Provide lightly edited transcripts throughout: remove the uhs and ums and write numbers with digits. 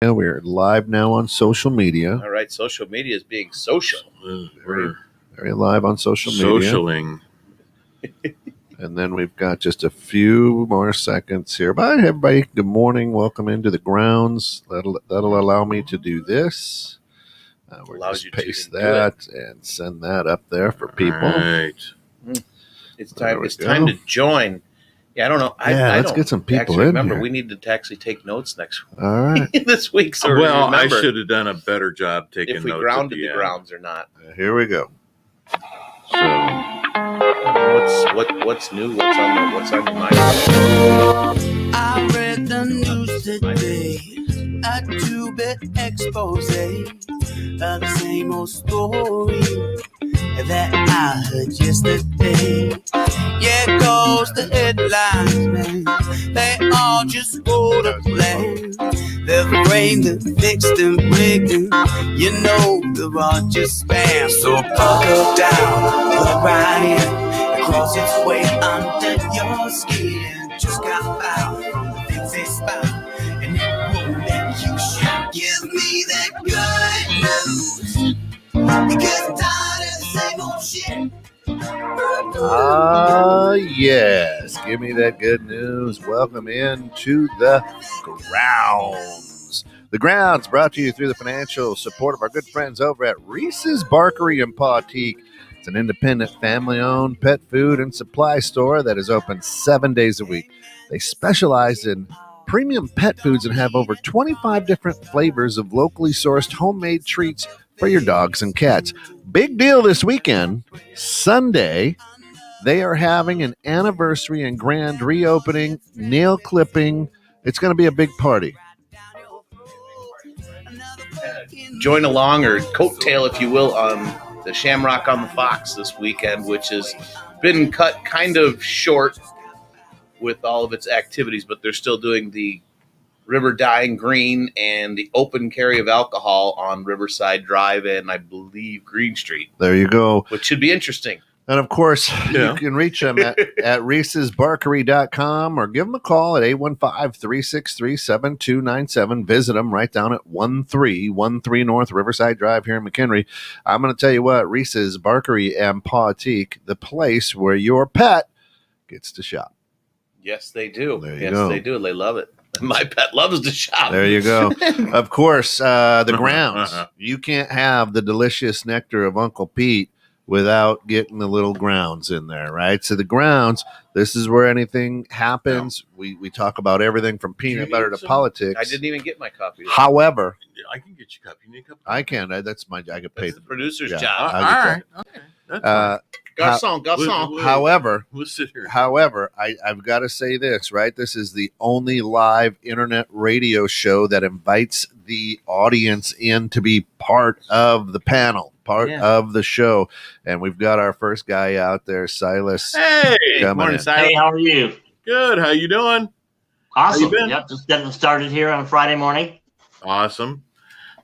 Yeah, we're live now on social media. All right, social media is being social. Very live on social media. Socialing. And then we've got just a few more seconds here. Bye, everybody. Good morning. Welcome into the grounds. That'll allow me to do this. We'll Allows just you to paste do that and send that up there for people. Right. It's There time. we It's go. time to join. Yeah, I don't know. I let's don't get some people actually in remember. here. We need to actually take notes next All right. this week. So Well, I remember should have done a better job taking if we notes grounded at the the end. grounds or not. Here we go. So, What's new? What's on your mind? I read the news today, a two-bit expose of the same old story that I heard yesterday. Yeah, it goes the headlines, man. They all just go to plan. They're framed and fixed and rigged, and you know they're all just spam. So buckle down, put it right in, it crawls its way under your skin. Just got out from the things they spout, and it will make you shout. Give me that good news, because I'm tired of the same old shit. Yes. Give me that good news. Welcome into the grounds. The grounds brought to you through the financial support of our good friends over at Reese's Barkery in Pawteek. It's an independent, family-owned pet food and supply store that is open 7 days a week. They specialize in premium pet foods and have over 25 different flavors of locally sourced homemade treats for your dogs and cats. Big deal this weekend, Sunday. They are having an anniversary and grand reopening, nail clipping. It's going to be a big party. Join along or coattail, if you will, on the Shamrock on the Fox this weekend, which has been cut kind of short with all of its activities, but they're still doing the River Dyeing Green and the open carry of alcohol on Riverside Drive and I believe Green Street. There you go. Which should be interesting. And of course, you can reach them at reesesbarkery.com or give them a call at 815-363-7297. Visit them right down at 1313 North Riverside Drive here in McHenry. I'm going to tell you what, Reese's Barkery and Pawteek, the place where your pet gets to shop. Yes, they do. There you go. They do. They love it. My pet loves to shop. There you go. Of course, the grounds. You can't have the delicious nectar of Uncle Pete without getting the little grounds in there, right? So the grounds, this is where anything happens. We talk about everything from peanut butter to politics. I didn't even get my copy. However, I can get you a cup. You need a cup? I can. I get paid. That's the producer's Yeah. job. All right. Okay. That's fine. Garçon. However, sit here. I've got to say this, right? This is the only live internet radio show that invites the audience in to be part of the panel, of the show. And we've got our first guy out there, Silas. Hey, morning, Silas. Hey, how are you? good. How you doing? Awesome. How you been? Yep, just getting started here on a Friday morning. Awesome.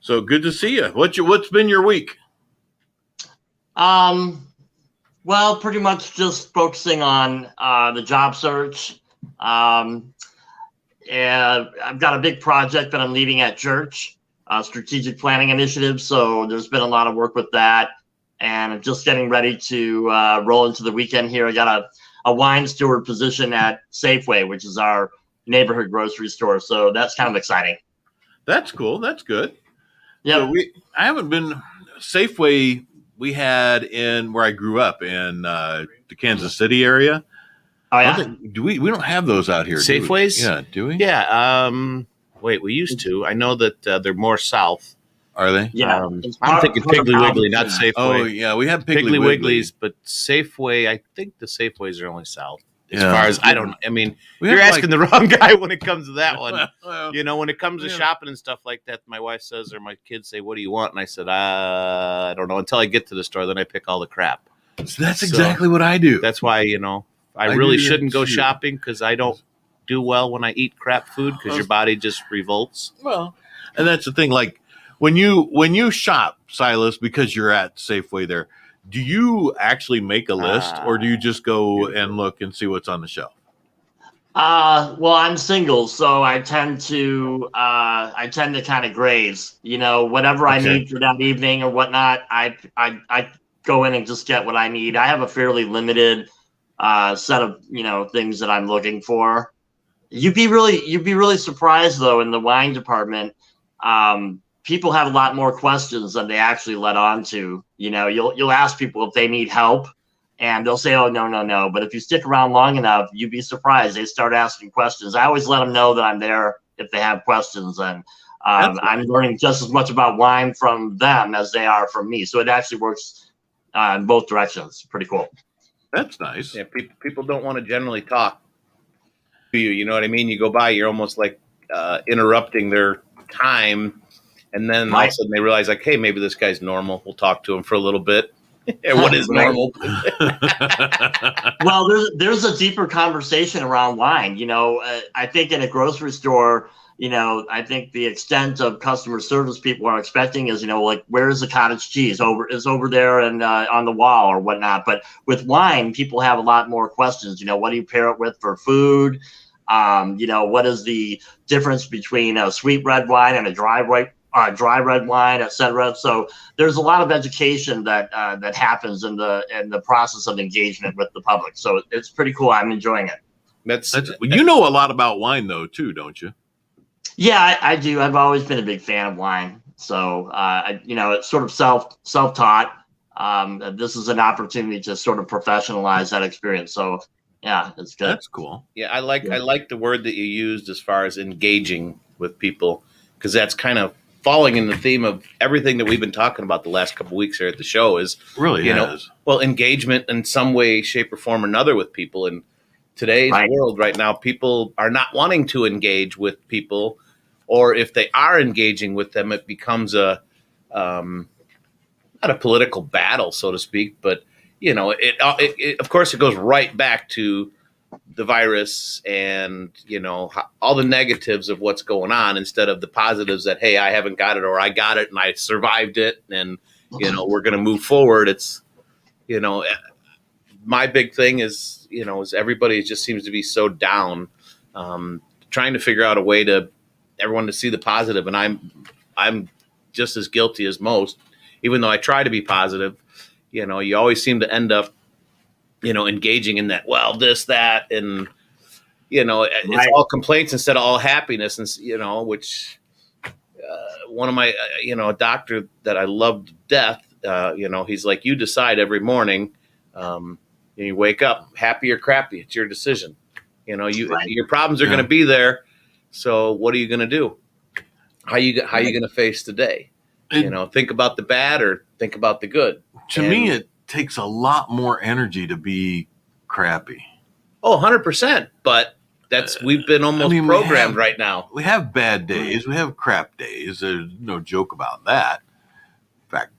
So good to see you. What's been your week? Well, pretty much just focusing on the job search. And I've got a big project that I'm leading at church, strategic planning initiative. So there's been a lot of work with that, and I'm just getting ready to roll into the weekend here. I got a wine steward position at Safeway, which is our neighborhood grocery store. So that's kind of exciting. That's cool. That's good. Yeah. So I haven't been Safeway. We had in where I grew up in the Kansas City area. Oh yeah. We don't have those out here? Safeways? Do we? Yeah. Do we? Yeah. Wait, we used to. I know that they're more south. Are they? Yeah. I'm thinking Piggly Wiggly, not Safeway. Oh yeah, we have Piggly Wigglies, but Safeway. I think the Safeways are only south. As far as I don't. I mean, you're asking the wrong guy when it comes to that one. Well, You know, when it comes to shopping and stuff like that, my wife says, or my kids say, "What do you want?" And I said, "I don't know." Until I get to the store, then I pick all the crap. that's exactly what I do. That's why I really shouldn't go shopping because I don't do well when I eat crap food because your body just revolts. Well, and that's the thing. Like when you shop, Silas, because you're at Safeway there, do you actually make a list or do you just go and look and see what's on the shelf? Well, I'm single, so I tend to kind of graze. Whatever I Okay. need for that evening or whatnot, I go in and just get what I need. I have a fairly limited set of things that I'm looking for. You'd be really surprised though in the wine department. People have a lot more questions than they actually let on to. You'll ask people if they need help, and they'll say, "Oh, no, no, no." But if you stick around long enough, you'd be surprised. They start asking questions. I always let them know that I'm there if they have questions, and That's I'm learning just as much about wine from them as they are from me. So it actually works in both directions. Pretty cool. That's nice. Yeah, people don't want to generally talk to you. You know what I mean? You go by, you're almost like interrupting their time, and then all of a Right. sudden they realize, like, hey, maybe this guy's normal. We'll talk to him for a little bit. And what is Right. normal? Well, there's a deeper conversation around wine. I think in a grocery store, I think the extent of customer service people are expecting is, like, where is the cottage cheese? Over there and on the wall or whatnot. But with wine, people have a lot more questions. What do you pair it with for food? What is the difference between a sweet red wine and a dry red wine, etc. So there's a lot of education that happens in the process of engagement with the public. So it's pretty cool. I'm enjoying it. You know a lot about wine though, too, don't you? Yeah, I do. I've always been a big fan of wine. So it's sort of self-taught. This is an opportunity to sort of professionalize that experience. So yeah, it's good. That's cool. Yeah, I like the word that you used as far as engaging with people, because that's kind of falling in the theme of everything that we've been talking about the last couple of weeks here at the show is Really has. Engagement in some way, shape, or form or another with people. In today's Right. world right now, people are not wanting to engage with people, or if they are engaging with them, it becomes not a political battle, so to speak, but it of course it goes right back to the virus and all the negatives of what's going on instead of the positives that, hey, I haven't got it or I got it and I survived it and we're going to move forward. It's my big thing is everybody just seems to be so down, trying to figure out a way to everyone to see the positive, and I'm just as guilty as most, even though I try to be positive. You always seem to end up engaging in that, well, this, that, and it's Right. all complaints instead of all happiness, and which one of my a doctor that I loved to death, he's like, you decide every morning, you wake up happy or crappy, it's your decision. Right. Your problems are going to be there, so what are you going to do? How you going to face today? Think about the bad or think about the good. To me, it takes a lot more energy to be crappy. Oh, 100%. But we've been almost programmed right now. We have bad days. We have crap days. There's no joke about that. In fact,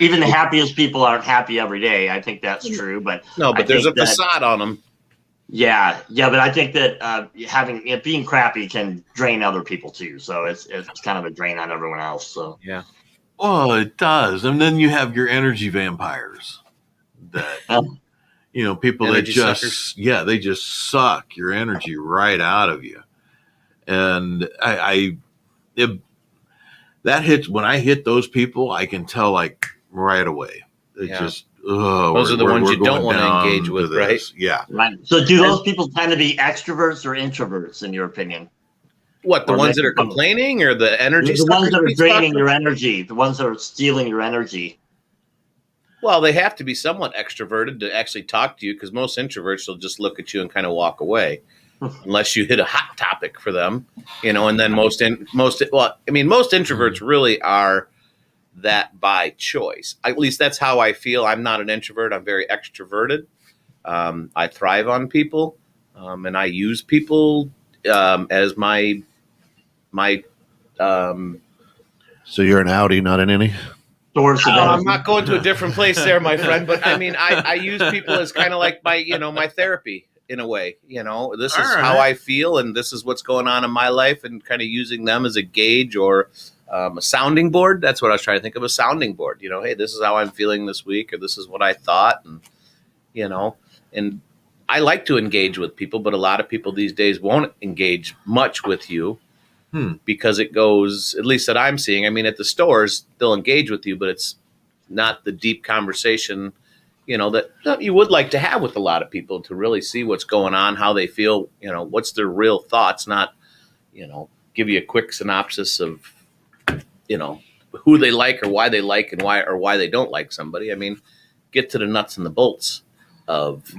Even the happiest people aren't happy every day. I think that's true. But no, but there's a facade on them. Yeah, but I think that being crappy can drain other people too. So it's kind of a drain on everyone else. So yeah. Well, it does, and then you have your energy vampires that people Energy that suckers. they just suck your energy right out of you. And that hits when I hit those people, I can tell like right away. It's just those are the ones you don't want to engage with, right? Yeah. Right. So do those people tend to be extroverts or introverts, in your opinion? What, the ones that are complaining or the energy? The ones that are draining your energy, the ones that are stealing your energy. Well, they have to be somewhat extroverted to actually talk to you, because most introverts will just look at you and kind of walk away, unless you hit a hot topic for them, And then most introverts really are that by choice. At least that's how I feel. I'm not an introvert. I'm very extroverted. I thrive on people, and I use people as my. So you're an outie, not an innie? I'm not going to a different place there, my friend. But I mean, I use people as kind of like my, my therapy in a way. This is how I feel, and this is what's going on in my life, and kind of using them as a gauge or a sounding board. That's what I was trying to think of, a sounding board. Hey, this is how I'm feeling this week, or this is what I thought, and And I like to engage with people, but a lot of people these days won't engage much with you because it goes, at least that I'm seeing. I mean, at the stores, they'll engage with you, but it's not the deep conversation, that you would like to have with a lot of people to really see what's going on, how they feel, what's their real thoughts, not, give you a quick synopsis of, who they like or why they like and why they don't like somebody. I mean, get to the nuts and the bolts of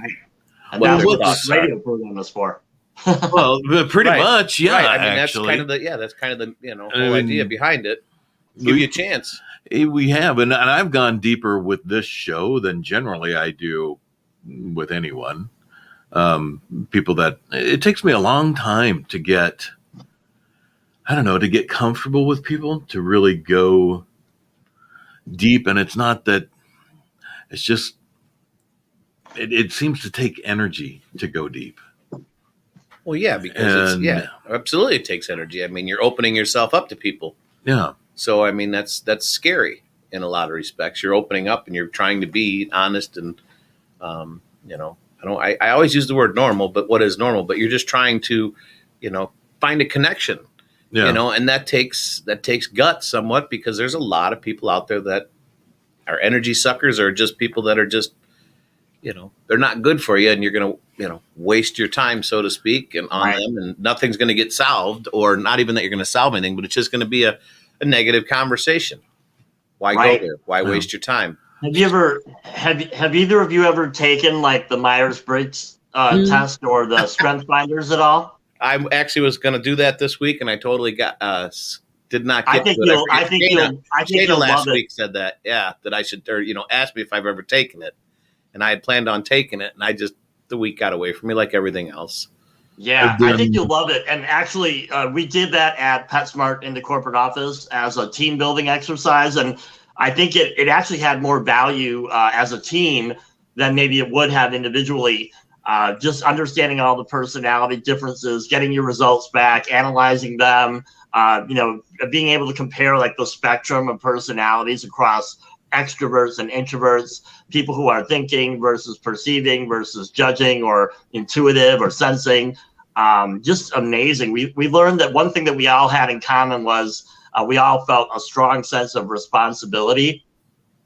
And what that's their what thoughts this are. radio program is for. Well, pretty Right. much, yeah. Right. I mean, actually, that's kind of the whole idea behind it. Give you a chance. we have, and I've gone deeper with this show than generally I do with anyone. People that it takes me a long time to get, to get comfortable with people, to really go deep. And it's not that, it's just, it seems to take energy to go deep. Well, yeah, because absolutely it takes energy. I mean, you're opening yourself up to people. Yeah. So, I mean, that's scary in a lot of respects. You're opening up and you're trying to be honest and, I always use the word normal, but what is normal? But you're just trying to, find a connection, and that takes guts somewhat, because there's a lot of people out there that are energy suckers, or just people that are just, they're not good for you, and you're going to, waste your time, so to speak, and on them, and nothing's going to get solved, or not even that you're going to solve anything, but it's just going to be a negative conversation. Why go there? Why waste your time? Have either of you ever taken like the Myers-Briggs test or the Strength Finders at all? I actually was going to do that this week, and I totally did not get to it. I think you'll last love it. week said that, that I should, or asked me if I've ever taken it, and I had planned on taking it, and the week got away from me like everything else. Yeah, I think you'll love it. And actually, we did that at PetSmart in the corporate office as a team building exercise, and I think it actually had more value as a team than maybe it would have individually. Just understanding all the personality differences, getting your results back, analyzing them, being able to compare like the spectrum of personalities across extroverts and introverts, people who are thinking versus perceiving versus judging or intuitive or sensing. Just amazing. We learned that one thing that we all had in common was we all felt a strong sense of responsibility.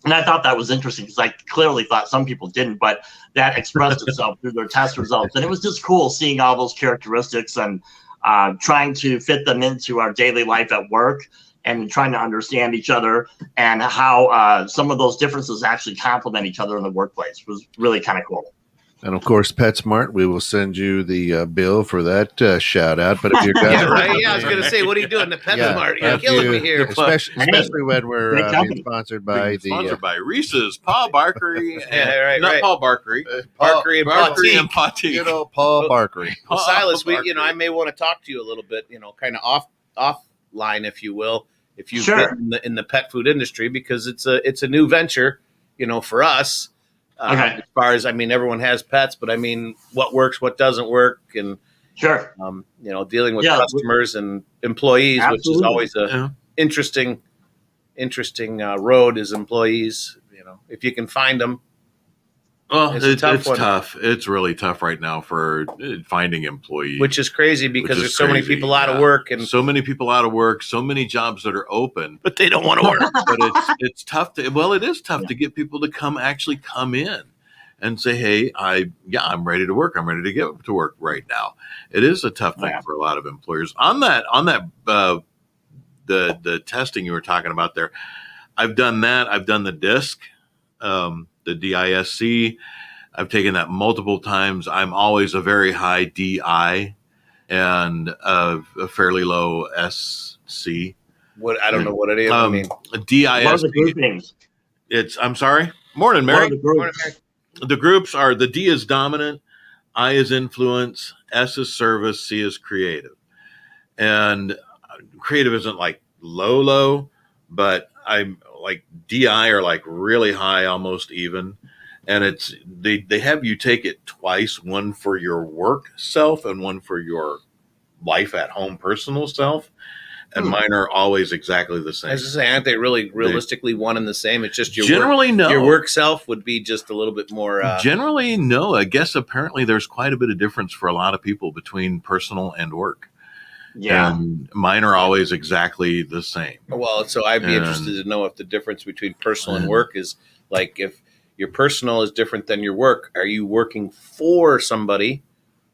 And I thought that was interesting because I clearly thought some people didn't, but that expressed itself through their test results. And it was just cool seeing all those characteristics and trying to fit them into our daily life at work and trying to understand each other and how some of those differences actually complement each other in the workplace. It was really kind of cool. And of course, PetSmart, we will send you the bill for that shout out. But if you're guys, I was going to say, what are you doing at PetSmart? You're killing me here. Especially when we're being sponsored by by Reese's, Paul Barkery, not Paul Barkery, Barkery and Patique. Good old Paul Barkery. Well, Silas, I may want to talk to you a little bit, kind of offline, if you will, if you've been in the pet food industry, because it's a new venture, for us. As far as, everyone has pets, but what works, what doesn't work, and dealing with customers and employees, which is always a interesting road is employees. If you can find them. Well, it's tough. It's really tough right now for finding employees, which is crazy because there's so many people out of work, and so many people out of work, so many jobs that are open, but they don't want to work. But it's tough it is tough to get people to come in and say, "Hey, I'm ready to work. I'm ready to get to work right now." It is a tough thing for a lot of employers. On that, the testing you were talking about there, I've done that. I've done the DISC. The DISC. I've taken that multiple times. I'm always a very high DI and a fairly low SC. What I don't know what it is. DISC. What are the groupings? I'm sorry. Morning, Mary. The groups are the D is dominant, I is influence, S is service, C is creative. And creative isn't like low, but I'm like DI are like really high, almost even. And it's they have you take it twice, one for your work self and one for your life at home personal self. and mine are always exactly the same. I was just saying, aren't they really realistically one and the same? It's just your generally work, no. Your work self would be just a little bit more. Generally, no. I guess apparently there's quite a bit of difference for a lot of people between personal and work. Yeah. And mine are always exactly the same. Well, so I'd be interested to know if the difference between personal and work is like if your personal is different than your work. Are you working for somebody,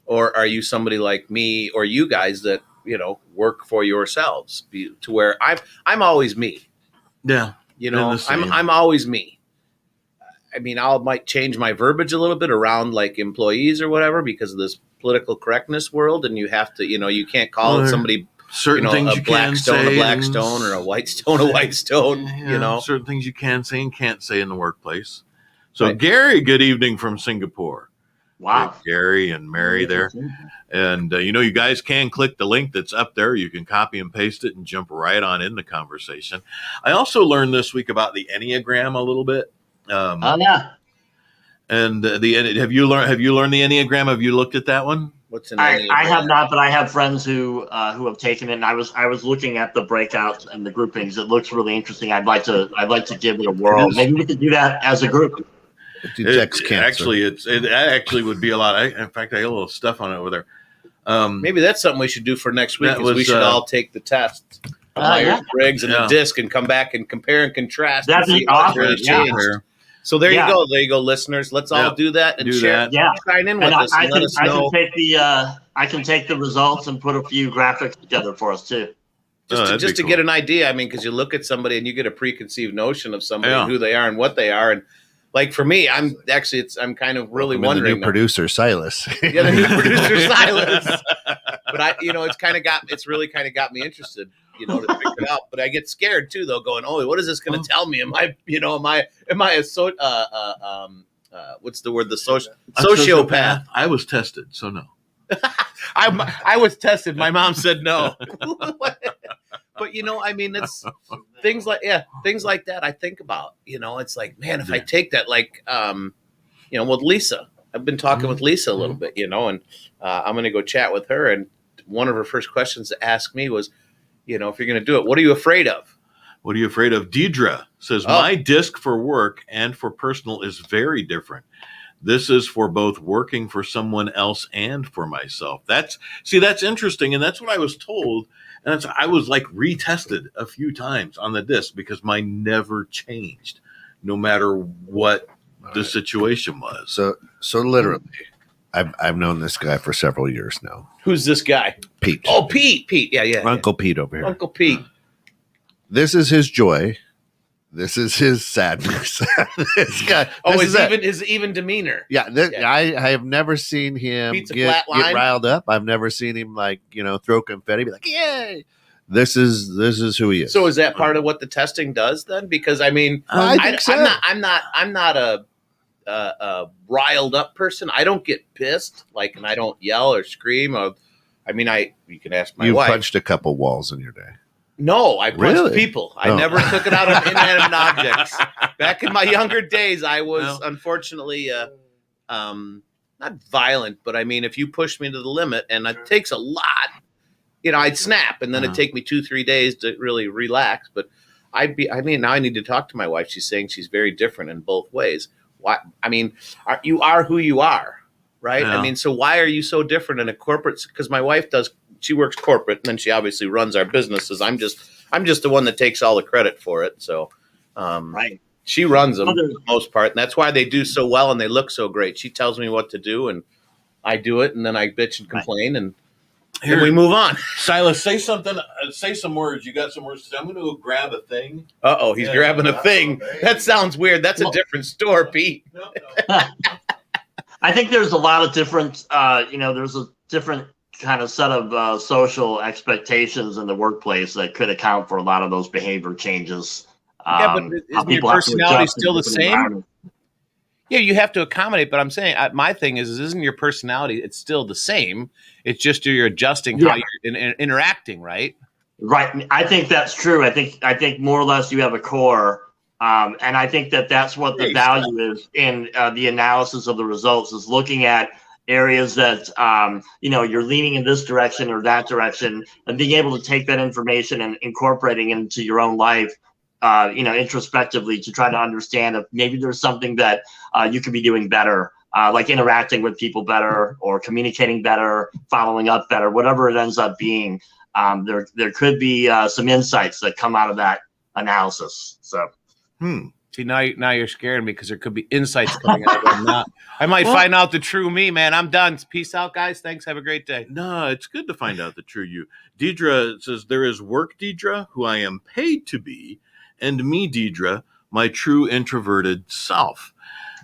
or are you somebody like me or you guys that work for yourselves? To where I'm always me. Yeah, I'm always me. I mean, I might change my verbiage a little bit around like employees or whatever because of this political correctness world, and you have to, you can't call somebody certain things a black stone a black stone or a white stone a white stone. Certain things you can say and can't say in the workplace. So, right. Gary, good evening from Singapore. Wow. Gary and Mary there. And, you guys can click the link that's up there. You can copy and paste it and jump right on in the conversation. I also learned this week about the Enneagram a little bit. Yeah. And have you learned the Enneagram? Have you looked at that one? What's an Enneagram? I have not, but I have friends who have taken it. And I was looking at the breakouts and the groupings. It looks really interesting. I'd like to give it a whirl. Maybe we could do that as a group. It actually would be a lot. In fact, I got a little stuff on it over there. Maybe that's something we should do for next week. We should all take the test of Myers-Briggs and the disc and come back and compare and contrast. That'd be awesome. So there you go. There you go, listeners. Let's all do that and share. Yeah. Sign in with us and let us know. I can take the results and put a few graphics together for us too. Just to get an idea. I mean, because you look at somebody and you get a preconceived notion of somebody and who they are and what they are. And like for me, I'm kind of really wondering. The new producer, Silas. Yeah, the new producer, Silas. But it's really kind of got me interested, to figure it out. But I get scared too, though, going, "Oh, what is this going to tell me? Am I what's the word? Sociopath? I was tested, so no. I was tested. My mom said no. But it's things like that I think about. It's like, man, if I take that, like, with Lisa, I've been talking with Lisa a little bit, and I'm going to go chat with her. And one of her first questions to ask me was, if you're going to do it, what are you afraid of? What are you afraid of? Deidre says, my disc for work and for personal is very different. This is for both working for someone else and for myself. That's interesting. And that's what I was told. And I was like retested a few times on the disc because mine never changed, no matter what the situation was. So literally, I've known this guy for several years now. Who's this guy? Pete. Oh, Pete. Yeah. Uncle Pete over here. Uncle Pete. This is his joy. This is his sadness. This guy. His even demeanor. Yeah, I have never seen him get riled up. I've never seen him throw confetti, be like, "Yay!" This is who he is. So is that part of what the testing does then? Because I mean, I think so. I'm not a riled up person. I don't get pissed, and I don't yell or scream. You can ask my wife. You punched a couple walls in your day. No, I punched people. I never took it out on inanimate objects. Back in my younger days, I was unfortunately not violent, but I mean, if you push me to the limit, and it takes a lot, I'd snap, and then it'd take me 2-3 days to really relax. But now I need to talk to my wife. She's saying she's very different in both ways. Why? I mean, you are who you are, right? Yeah. I mean, so why are you so different in a corporate? Because my wife she works corporate, and then she obviously runs our businesses. I'm just the one that takes all the credit for it. So, right. She runs them for the most part, and that's why they do so well and they look so great. She tells me what to do, and I do it, and then I bitch and complain, and then we move on. Silas, say something. Say some words. You got some words. I'm going to go grab a thing. He's grabbing a thing. That sounds weird. That's a different store, Pete. No. I think there's a lot of different. There's a different kind of set of social expectations in the workplace that could account for a lot of those behavior changes. But isn't your personality still the same? Yeah, you have to accommodate, but I'm saying my thing is isn't your personality? It's still the same. It's just you're adjusting how you're interacting, right? Right. I think that's true. I think more or less you have a core, and I think that's what the value is in the analysis of the results is looking at areas that you're leaning in this direction or that direction, and being able to take that information and incorporating it into your own life, introspectively, to try to understand if maybe there's something that you could be doing better, like interacting with people better or communicating better, following up better, whatever it ends up being. There could be some insights that come out of that analysis. So. See, now you're scaring me because there could be insights coming out of that. I might find out the true me, man. I'm done. Peace out, guys. Thanks. Have a great day. No, it's good to find out the true you. Deidre says, there is work Deidre, who I am paid to be, and me, Deidre, my true introverted self.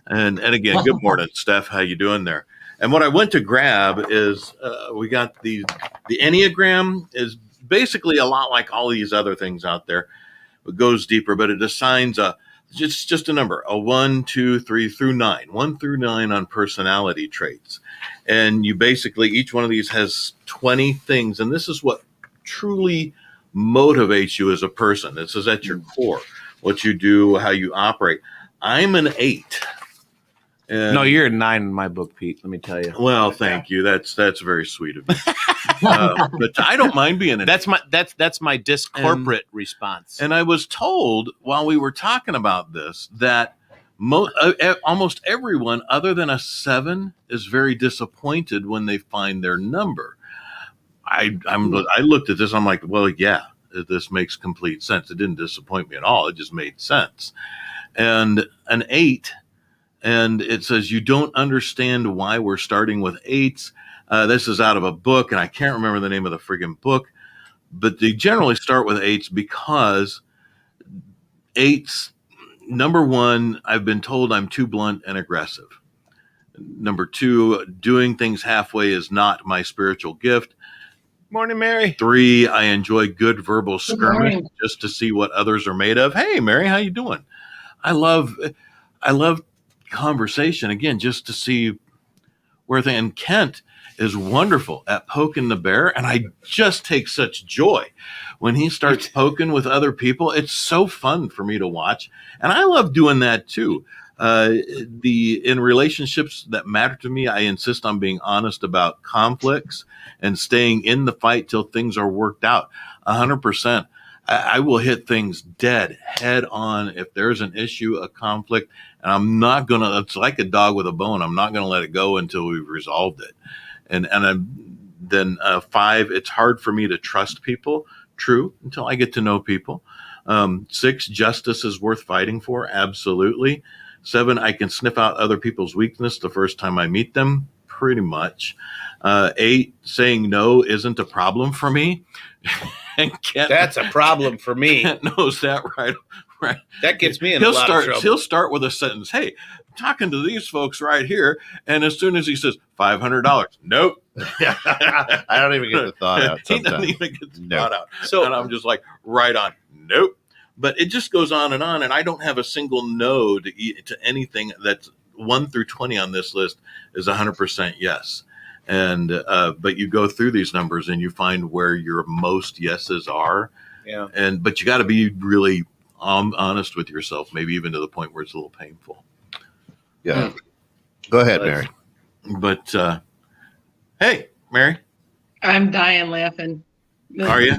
And again, good morning, Steph. How you doing there? And what I went to grab is we got the Enneagram is basically a lot like all these other things out there. It goes deeper, but it assigns just a number, a 1, 2, 3 through 9, 1 through 9 on personality traits. And you basically, each one of these has 20 things. And this is what truly motivates you as a person. This is at your core, what you do, how you operate. I'm an 8. And, no, you're a 9 in my book, Pete. Let me tell you. Well, thank you. That's very sweet of you. But I don't mind being an 8. That's my discorporate response. And I was told while we were talking about this that almost everyone other than a 7 is very disappointed when they find their number. I looked at this. I'm like, well, yeah, this makes complete sense. It didn't disappoint me at all. It just made sense. And an 8. And it says, you don't understand why we're starting with 8s. This is out of a book, and I can't remember the name of the friggin' book, but they generally start with 8s because 8s, number 1, I've been told I'm too blunt and aggressive. Number 2, doing things halfway is not my spiritual gift. Morning, Mary. 3, I enjoy good verbal skirmish just to see what others are made of. Hey, Mary, how you doing? I love conversation, again, just to see where and Kent is wonderful at poking the bear, and I just take such joy when he starts poking with other people. It's so fun for me to watch, and I love doing that too. In relationships that matter to me, I insist on being honest about conflicts and staying in the fight till things are worked out 100%. I will hit things dead head on if there's an issue, a conflict, and I'm not going to, it's like a dog with a bone. I'm not going to let it go until we've resolved it. And then 5, it's hard for me to trust people. True, until I get to know people. 6, justice is worth fighting for. Absolutely. 7, I can sniff out other people's weakness the first time I meet them. Pretty much. 8, saying no isn't a problem for me. And that's a problem for me. Kent knows that, right? That gets me in a lot of trouble. He'll start with a sentence. Hey, I'm talking to these folks right here. And as soon as he says $500, nope. I don't even get the thought out. He doesn't even get the thought out. So, and I'm just like, right on. Nope. But it just goes on. And I don't have a single no to anything that's 1 through 20 on this list is 100% yes. And but you go through these numbers and you find where your most yeses are. Yeah. But you got to be really honest with yourself, maybe even to the point where it's a little painful. Yeah. Go ahead, Mary. But hey, Mary. I'm dying laughing. Are you?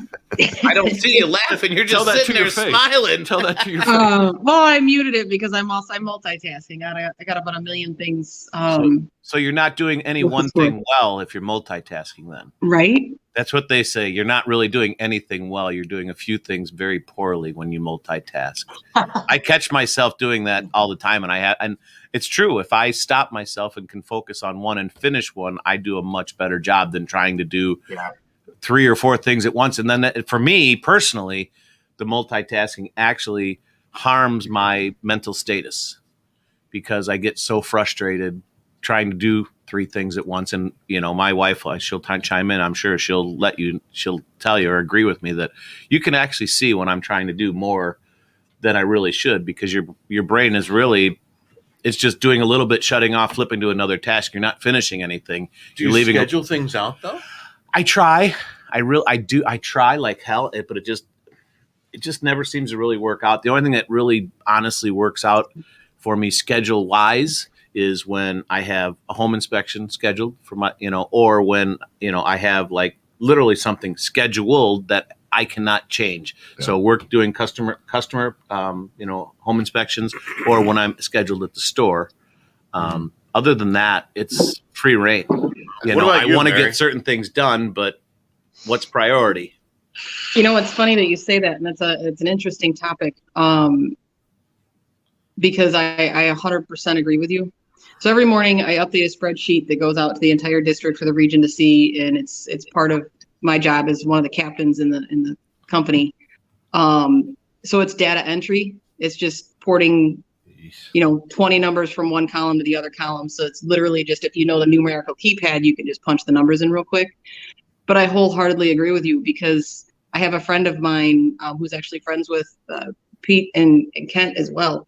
I don't see you laughing. You're just sitting there smiling. Tell that to your face. Well, I muted it because I'm multitasking. I got about a million things. So you're not doing any one thing well if you're multitasking then. Right? That's what they say. You're not really doing anything well. You're doing a few things very poorly when you multitask. I catch myself doing that all the time, and it's true. If I stop myself and can focus on one and finish one, I do a much better job than trying to do 3 or 4 things at once. And then for me personally, the multitasking actually harms my mental status because I get so frustrated trying to do 3 things at once. And, my wife, she'll chime in. I'm sure she'll tell you or agree with me that you can actually see when I'm trying to do more than I really should, because your brain is really, it's just doing a little bit, shutting off, flipping to another task. You're not finishing anything. Do you schedule things out though? I try. I try like hell, but it just never seems to really work out. The only thing that really honestly works out for me schedule wise is when I have a home inspection scheduled for my, or when, I have like literally something scheduled that I cannot change. Yeah. So we're doing customer, home inspections, or when I'm scheduled at the store. Other than that, it's free reign. I want to get certain things done, but what's priority? It's funny that you say that, and it's an interesting topic. Because I 100% agree with you. So every morning I update a spreadsheet that goes out to the entire district for the region to see, and it's part of my job as one of the captains in the company. So it's data entry. It's just porting, 20 numbers from one column to the other column. So it's literally just, if you know the numerical keypad, you can just punch the numbers in real quick. But I wholeheartedly agree with you, because I have a friend of mine who's actually friends with Pete and Kent as well,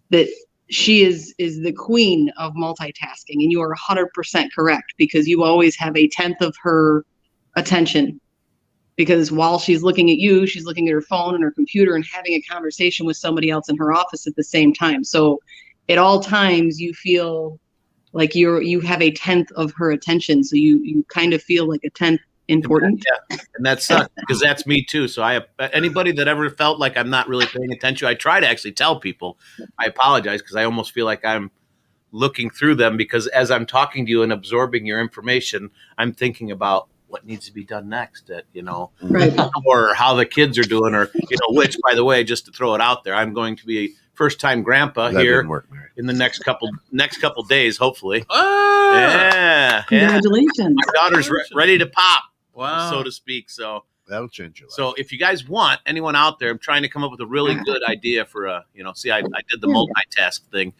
that she is the queen of multitasking. And you are 100% correct, because you always have a tenth of her attention, because while she's looking at you, she's looking at her phone and her computer and having a conversation with somebody else in her office at the same time. So at all times you feel like you have a tenth of her attention. So you kind of feel like a tenth important. Yeah, and that sucks, because that's me too. So anybody that ever felt like I'm not really paying attention, I try to actually tell people. I apologize, because I almost feel like I'm looking through them, because as I'm talking to you and absorbing your information, I'm thinking about what needs to be done next, Right. or how the kids are doing, or which, by the way, just to throw it out there, I'm going to be a first-time grandpa here in the next couple days, hopefully. Oh, Yeah, Congratulations. my daughter's ready to pop. wow. So to speak. So That'll change your life. So if you guys want, anyone out there, I'm trying to come up with a really good idea for I did the multitask thing.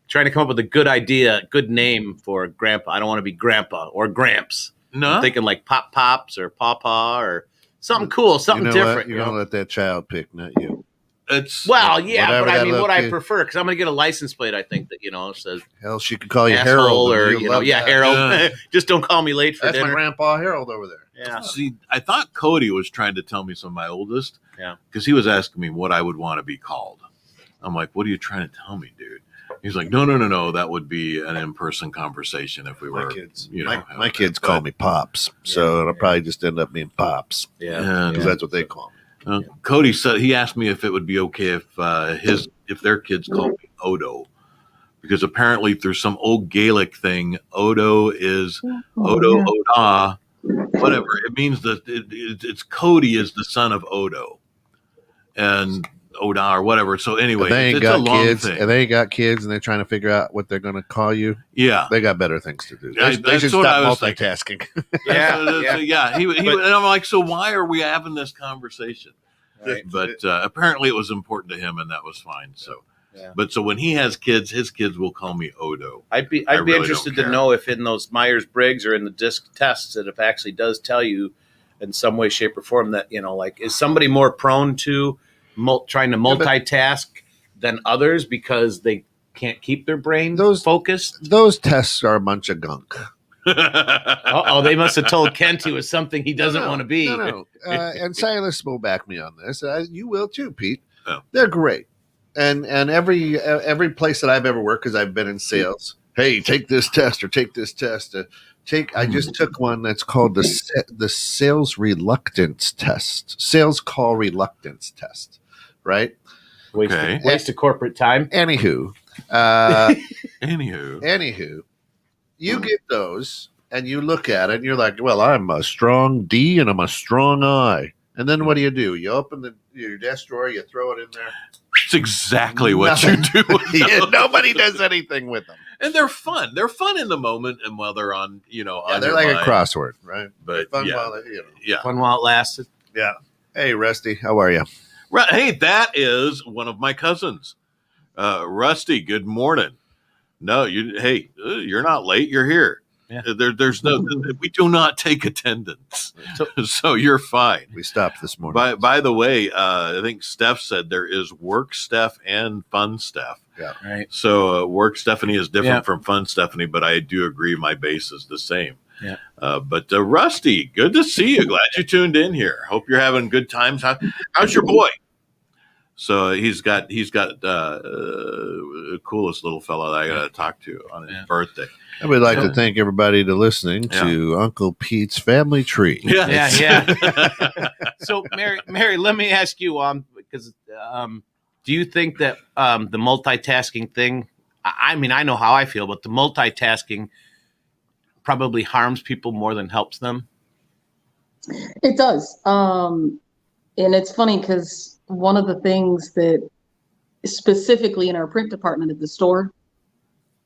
Trying to come up with a good idea, good name for grandpa. I don't want to be grandpa or gramps. No, I'm thinking like Pop Pops or Pawpaw or something cool, something different. You're gonna let that child pick, not you. it's Well, yeah, but I mean, what I kid- prefer, because I'm going to get a license plate, I think, that, says Hell, she could call you asshole Harold, or, and you'll love that. Harold. Yeah. Just don't call me late for That's my dinner. grandpa Harold over there. Yeah. See, I thought Cody was trying to tell me some of my oldest. Yeah. Because he was asking me what I would want to be called. I'm like, what are you trying to tell me, dude? He's like, no. That would be an in-person conversation if we were, My kids, having my kids that. call me Pops, so it'll probably just end up being Pops. Yeah. Because that's what they call me. Cody said, he asked me if it would be okay if their kids called me Odo, because apparently through some old Gaelic thing, Odo is Odo, Oda, whatever. It means that it's Cody is the son of Odo, and Oda or whatever. So anyway, And they ain't it's a got long kids, thing. and they ain't got kids, and they're trying to figure out what they're going to call you. Yeah. They got better things to do. Yeah, They should that's what I stop was thinking. multitasking. Yeah. He and I'm like, so why are we having this conversation? Right. But apparently it was important to him, and that was fine. So, Yeah. but so when he has kids, his kids will call me Odo. I'd be really interested don't to care. know if in those Myers-Briggs or in the DISC tests that it actually does tell you in some way, shape, or form that, like, is somebody more prone to trying to multitask than others because they can't keep their brain focused? Those tests are a bunch of gunk. Oh, they must have told Kent he was something he doesn't want to be. No. And Silas will back me on this. You will too, Pete. Oh. They're great. And every place that I've ever worked, because I've been in sales, hey, take this test or take this test. I just took one that's called the sales reluctance test, sales call reluctance test, right? Waste of corporate time. Anywho, Anywho, you get those and you look at it and you're like, well, I'm a strong D and I'm a strong I. And then what do? You open your desk drawer, you throw it in there. it's exactly what you do. Yeah, nobody does anything with them. And they're fun. They're fun in the moment, and while they're on, on They're your like mind. a crossword, right? But Fun yeah, while yeah. Fun while it lasted. Yeah. Hey, Rusty, how are you? Right. Hey, that is one of my cousins. Rusty, good morning. No, you're not late. You're here. Yeah. There's no. We do not take attendance, so you're fine. We stopped this morning. By the way, I think Steph said there is work Steph and fun Steph. Yeah. Right. So work Stephanie is different Yeah. from fun Stephanie, but I do agree my base is the same. Yeah. But Rusty, good to see you. Glad you tuned in here. Hope you're having good times. How's your boy? So he's got the coolest little fellow that I got to talk to on his birthday. I would like to thank everybody to listening to Uncle Pete's Family Tree. Yeah. So Mary, let me ask you, because do you think that the multitasking thing? I mean, I know how I feel, but the multitasking probably harms people more than helps them. It does. And it's funny because one of the things that specifically in our print department at the store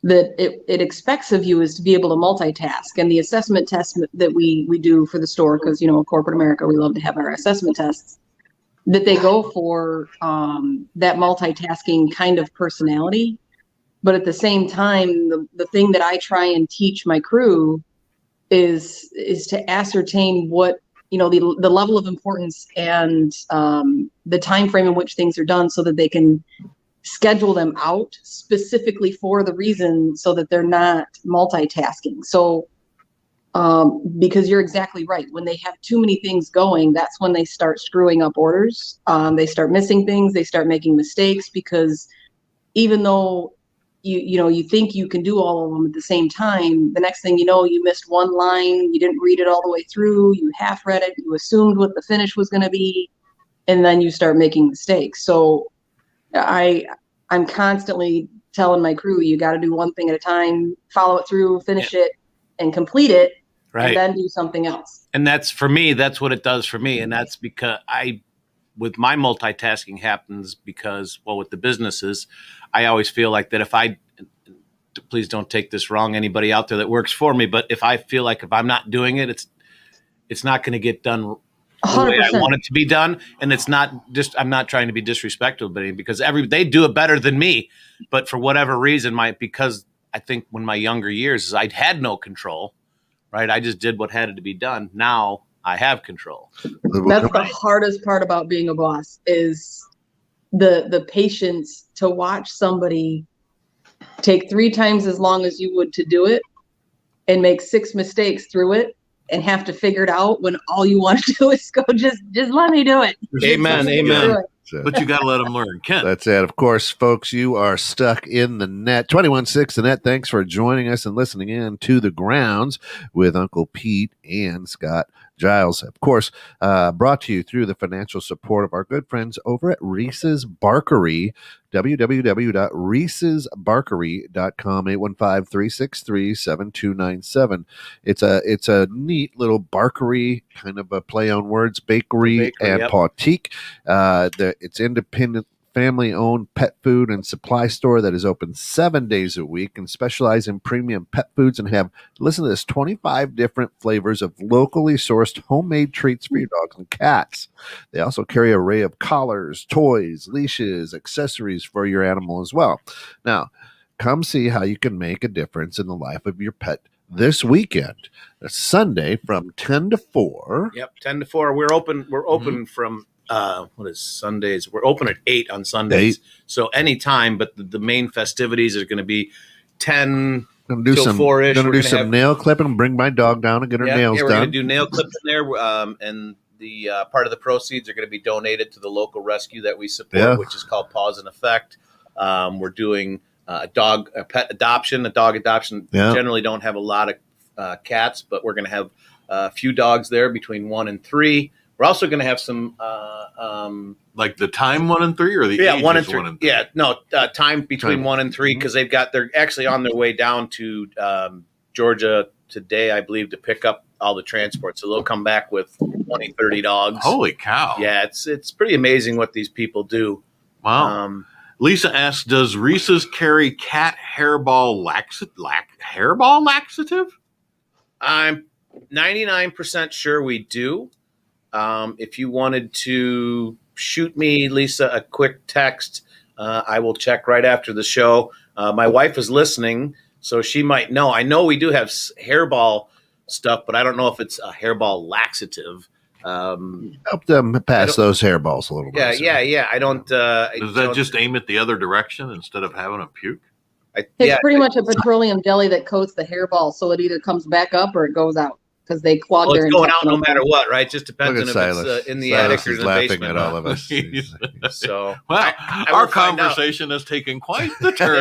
that it expects of you is to be able to multitask. And the assessment test that we do for the store, because, corporate America, we love to have our assessment tests, that they go for that multitasking kind of personality. But at the same time, the thing that I try and teach my crew is to ascertain what, the level of importance and the time frame in which things are done, so that they can schedule them out specifically for the reason so that they're not multitasking. So because you're exactly right, when they have too many things going, that's when they start screwing up orders. They start missing things, they start making mistakes, because even though you think you can do all of them at the same time, the next thing you know, you missed one line, you didn't read it all the way through, you half read it, you assumed what the finish was going to be, and then you start making mistakes. So I'm constantly telling my crew, you got to do one thing at a time, follow it through, finish it, and complete it, and then do something else. And that's, for me, that's what it does for me. And that's because with my multitasking happens because, with the businesses, I always feel like that please don't take this wrong, anybody out there that works for me, but if I feel like if I'm not doing it, it's not going to get done the way I want it to be done. And it's not just, I'm not trying to be disrespectful, but because they do it better than me, but for whatever reason, because I think when my younger years, I had no control, right? I just did what had to be done. Now I have control. That's the hardest part about being a boss, is the patience to watch somebody take 3 times as long as you would to do it and make 6 mistakes through it and have to figure it out, when all you want to do is go, just let me do it. Amen. But you got to let them learn. Ken. That's it. Of course, folks, you are stuck in the net. 21.6 the net. Thanks for joining us and listening in to The Grounds with Uncle Pete and Scott Giles. Of course, brought to you through the financial support of our good friends over at Reese's Barkery, www.reesesbarkery.com, 815-363-7297. It's a neat little barkery, kind of a play on words, bakery and boutique. It's independent, family-owned pet food and supply store that is open 7 days a week and specialize in premium pet foods and have, listen to this, 25 different flavors of locally sourced homemade treats for your dogs and cats. They also carry an array of collars, toys, leashes, accessories for your animal as well. Now, come see how you can make a difference in the life of your pet this weekend. It's Sunday from 10 to 4. Yep, 10 to 4. We're open from what is Sundays? We're open at 8 on Sundays. 8. So anytime, but the main festivities are going to be 10 Gonna do till some 4-ish. Gonna do some nail clipping. Bring my dog down and get her nails we're done. going to do nail clips in there, and the part of the proceeds are going to be donated to the local rescue that we support, which is called Pause and Effect. We're doing a pet adoption. A dog adoption. Generally don't have a lot of cats, but we're going to have a few dogs there between 1 and 3. We're also going to have some like the time 1 and 3, or the age 1 and 3. 1 and 3. Time between 1 and 3, because they're actually on their way down to Georgia today, I believe, to pick up all the transport. So they'll come back with 20, 30 dogs. Holy cow! Yeah, it's pretty amazing what these people do. Wow. Lisa asks, does Reese's carry cat hairball laxative? I'm 99% sure we do. If you wanted to shoot me, Lisa, a quick text, I will check right after the show. My wife is listening, so she might know. I know we do have hairball stuff, but I don't know if it's a hairball laxative. Help them pass those hairballs a little bit. Yeah. I don't. Does that just aim it the other direction instead of having them puke? It's pretty much a petroleum jelly that coats the hairball, so it either comes back up or it goes out. because they clog Well, their it's going out intestinal no matter what, right? Just depends Look on at if Silas. it's in the Silas attic or is in the laughing basement. at all of us. So, Well, I our will find out. conversation has taken quite the turn.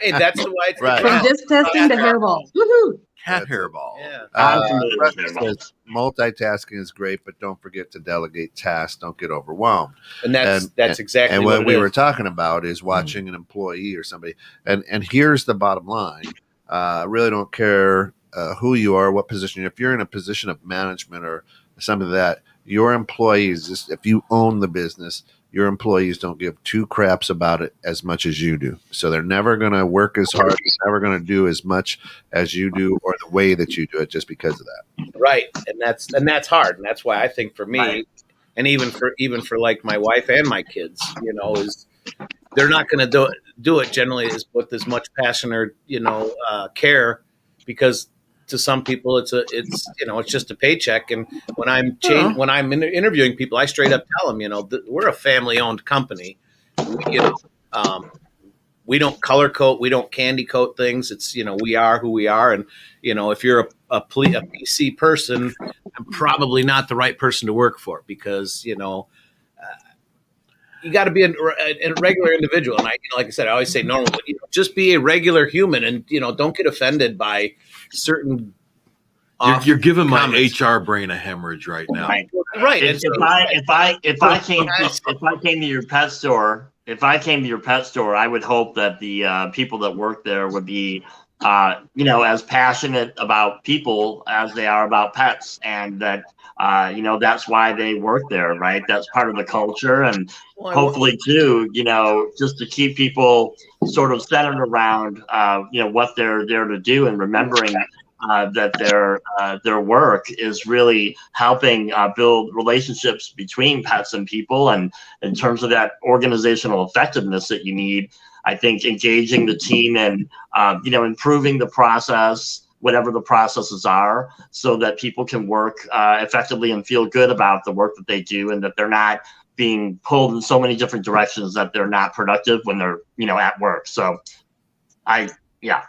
Hey, that's the way it's Right. From disc testing to hairballs. Woohoo! Cat That's it. hairball. Yeah. I'm familiar with Rusty hairballs. says, multitasking is great, but don't forget to delegate tasks. Don't get overwhelmed. And that's exactly And what what it we is. were talking about is watching an employee or somebody. And here's the bottom line. I really don't care who you are, what position. If you're in a position of management or something like that, your employees, if you own the business, your employees don't give two craps about it as much as you do. So they're never going to work as hard. They're never going to do as much as you do or the way that you do it just because of that. Right. And that's hard. And that's why I think for me, Right. and even for like my wife and my kids, is they're not going to do it generally with as much passion or, care, because to some people it's just a paycheck. And when I'm interviewing people, I straight up tell them, we're a family owned company. We don't color coat, we don't candy coat things. It's, we are who we are. And, if you're a PC person, I'm probably not the right person to work for, because, you got to be a regular individual. And like I said, I always say normal, but just be a regular human, and don't get offended by certain. You're giving my comments. HR brain a hemorrhage right now. Right. If I came to your pet store, I would hope that the people that work there would be, as passionate about people as they are about pets, and that. That's why they work there, right? That's part of the culture. And hopefully too, just to keep people sort of centered around, what they're there to do, and remembering that their work is really helping build relationships between pets and people. And in terms of that organizational effectiveness that you need, I think engaging the team and, improving the process, whatever the processes are, so that people can work effectively and feel good about the work that they do, and that they're not being pulled in so many different directions that they're not productive when they're, at work. So yeah.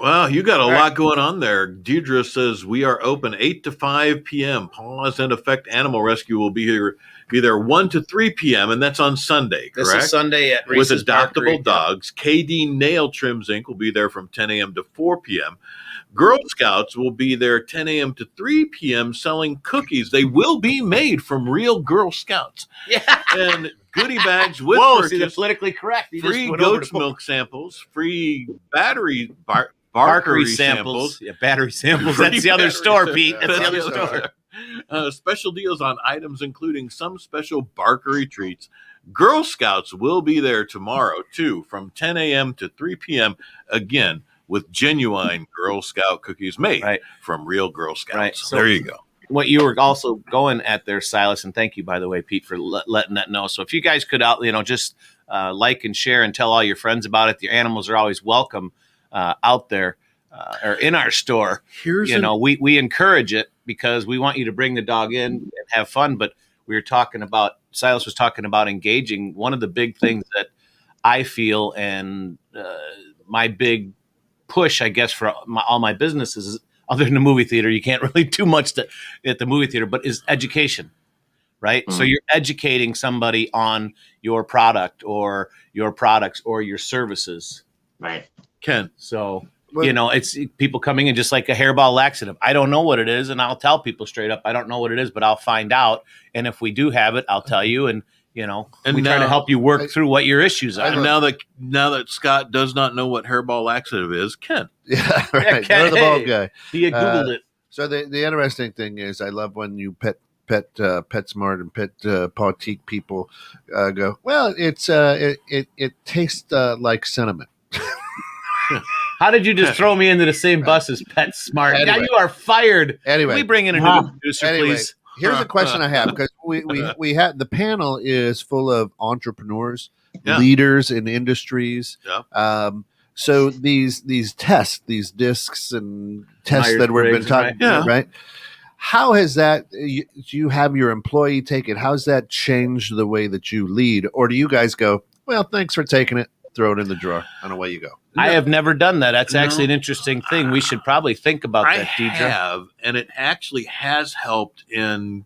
Well, you got a lot going on there. Deidre says we are open 8 to 5 p.m. Pause and Effect Animal Rescue will be there 1 to 3 p.m. and that's on Sunday, correct? This is Sunday at with Reese's adoptable Barkery. dogs. KD Nail Trims Inc. will be there from 10 a.m. to 4 p.m. Girl Scouts will be there 10 a.m. to 3 p.m. selling cookies. They will be made from real Girl Scouts. Yeah. And goodie bags with Whoa, purchase. see, the politically correct. You Free just went over goat's to- milk samples, free battery Barkery barkery samples. samples. Yeah, battery samples. Free That's the other battery store, samples. Pete. That's the other That's store. Special deals on items, including some special barkery treats. Girl Scouts will be there tomorrow, too, from 10 a.m. to 3 p.m. Again, with genuine Girl Scout cookies made from real Girl Scouts. Right. So there you go. What you were also going at there, Silas, and thank you, by the way, Pete, for letting that know. So if you guys could just like and share and tell all your friends about it. The animals are always welcome out there or in our store. We encourage it because we want you to bring the dog in and have fun. But Silas was talking about engaging. One of the big things that I feel, and my big push, I guess, for all my businesses is, other than the movie theater, you can't really do much at the movie theater, but is education, right? Mm-hmm. So you're educating somebody on your product or your products or your services. Right. Ken. So, it's people coming in just like a hairball laxative. I don't know what it is, and I'll tell people straight up, I don't know what it is, but I'll find out. And if we do have it, I'll tell you. And we try to help you work through what your issues are. And now that Scott does not know what hairball laxative is, Ken. Yeah, right. Ken, You're the bald guy. He Googled it. So the interesting thing is, I love when you PetSmart and Pettique people go, well, it tastes like cinnamon. How did you just throw me into the same bus as PetSmart? Anyway. Yeah, you are fired. Anyway, Can we bring in a new producer, please? Here's a question I have, because we had the panel is full of entrepreneurs, leaders in industries. Yeah. So these tests, these discs and tests that we've been talking about, right? How has that? Do you have your employee take it? How's that changed the way that you lead, or do you guys go, well, thanks for taking it, throw it in the drawer, and away you go. I have never done that. That's No. actually an interesting thing. We should probably think about I that, Deidre. have, and it actually has helped in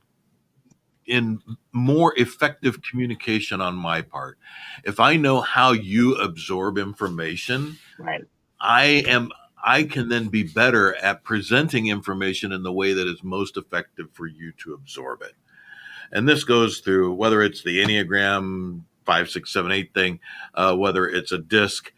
more effective communication on my part. If I know how you absorb information, Right. I can then be better at presenting information in the way that is most effective for you to absorb it. And this goes through whether it's the Enneagram 5, 6, 7, 8 thing, whether it's a disc,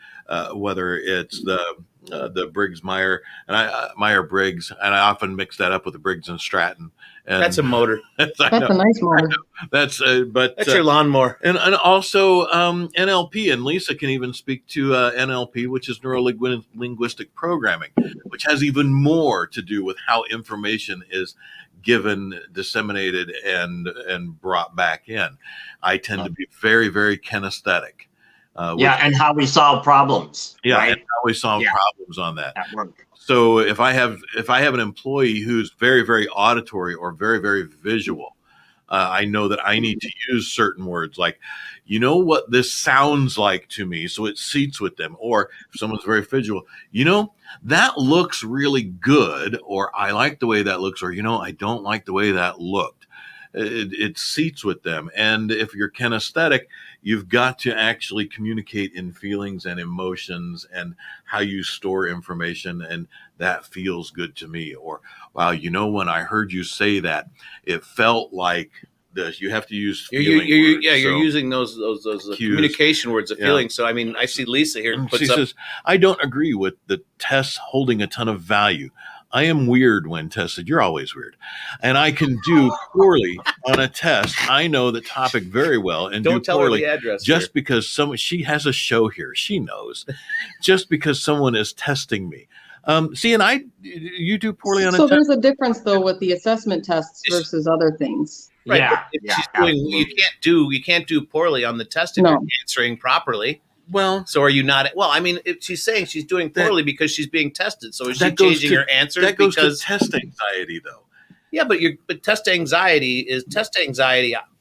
whether it's the Briggs-Meyer and Meyer-Briggs, and I often mix that up with the Briggs and Stratton. And That's a motor. That's a nice motor. That's Your lawnmower. and also NLP, and Lisa can even speak to NLP, which is neuro-linguistic programming, which has even more to do with how information is given, disseminated, and brought back in. I tend to be very, very kinesthetic. And how we solve problems. Yeah, Right? and how we solve problems on that. At work. So if I have an employee who's very, very auditory or very, very visual, I know that I need to use certain words like, you know what this sounds like to me, so it seats with them. Or if someone's very visual, that looks really good, or I like the way that looks, or I don't like the way that looked. It seats with them. And if you're kinesthetic, you've got to actually communicate in feelings and emotions and how you store information. And that feels good to me. Or, wow, when I heard you say that, it felt like this. You have to use feeling words. You're using those communication words of feeling. So, I mean, I see Lisa here. She says, I don't agree with the tests holding a ton of value. I am weird when tested. You're always weird. And I can do poorly on a test. I know the topic very well and Don't do tell poorly her the address just here. because she has a show here. She knows. Just because someone is testing me. You do poorly on a So test. there's a difference though with the assessment tests versus other things. Right. Yeah, If yeah, she's doing, you can't do poorly on the test if you're answering properly. Well, So are you not? Well, I mean, if she's saying she's doing poorly because she's being tested. So is she that goes changing to- her answers? that goes because to test anxiety, though. yeah, but test anxiety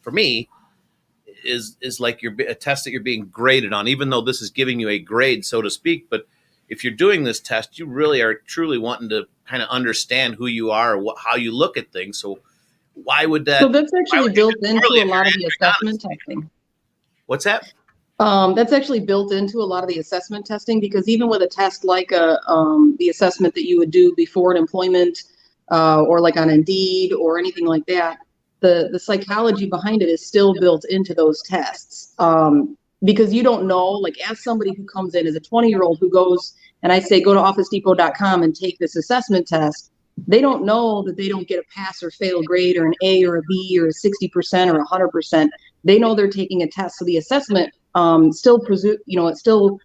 for me is like a test that you're being graded on, even though this is giving you a grade, so to speak. But if you're doing this test, you really are truly wanting to kind of understand who you are or how you look at things. So why would that? So that's actually would you built do into poorly a if lot of you're the answering assessment testing. What's that? That's actually built into a lot of the assessment testing because even with a test like the assessment that you would do before an employment or like on Indeed or anything like that, the psychology behind it is still built into those tests. Because you don't know, like ask somebody who comes in as a 20-year-old who goes and I say, go to OfficeDepot.com and take this assessment test. They don't know that they don't get a pass or fail grade or an A or a B or a 60% or 100%. They know they're taking a test. So the assessment it still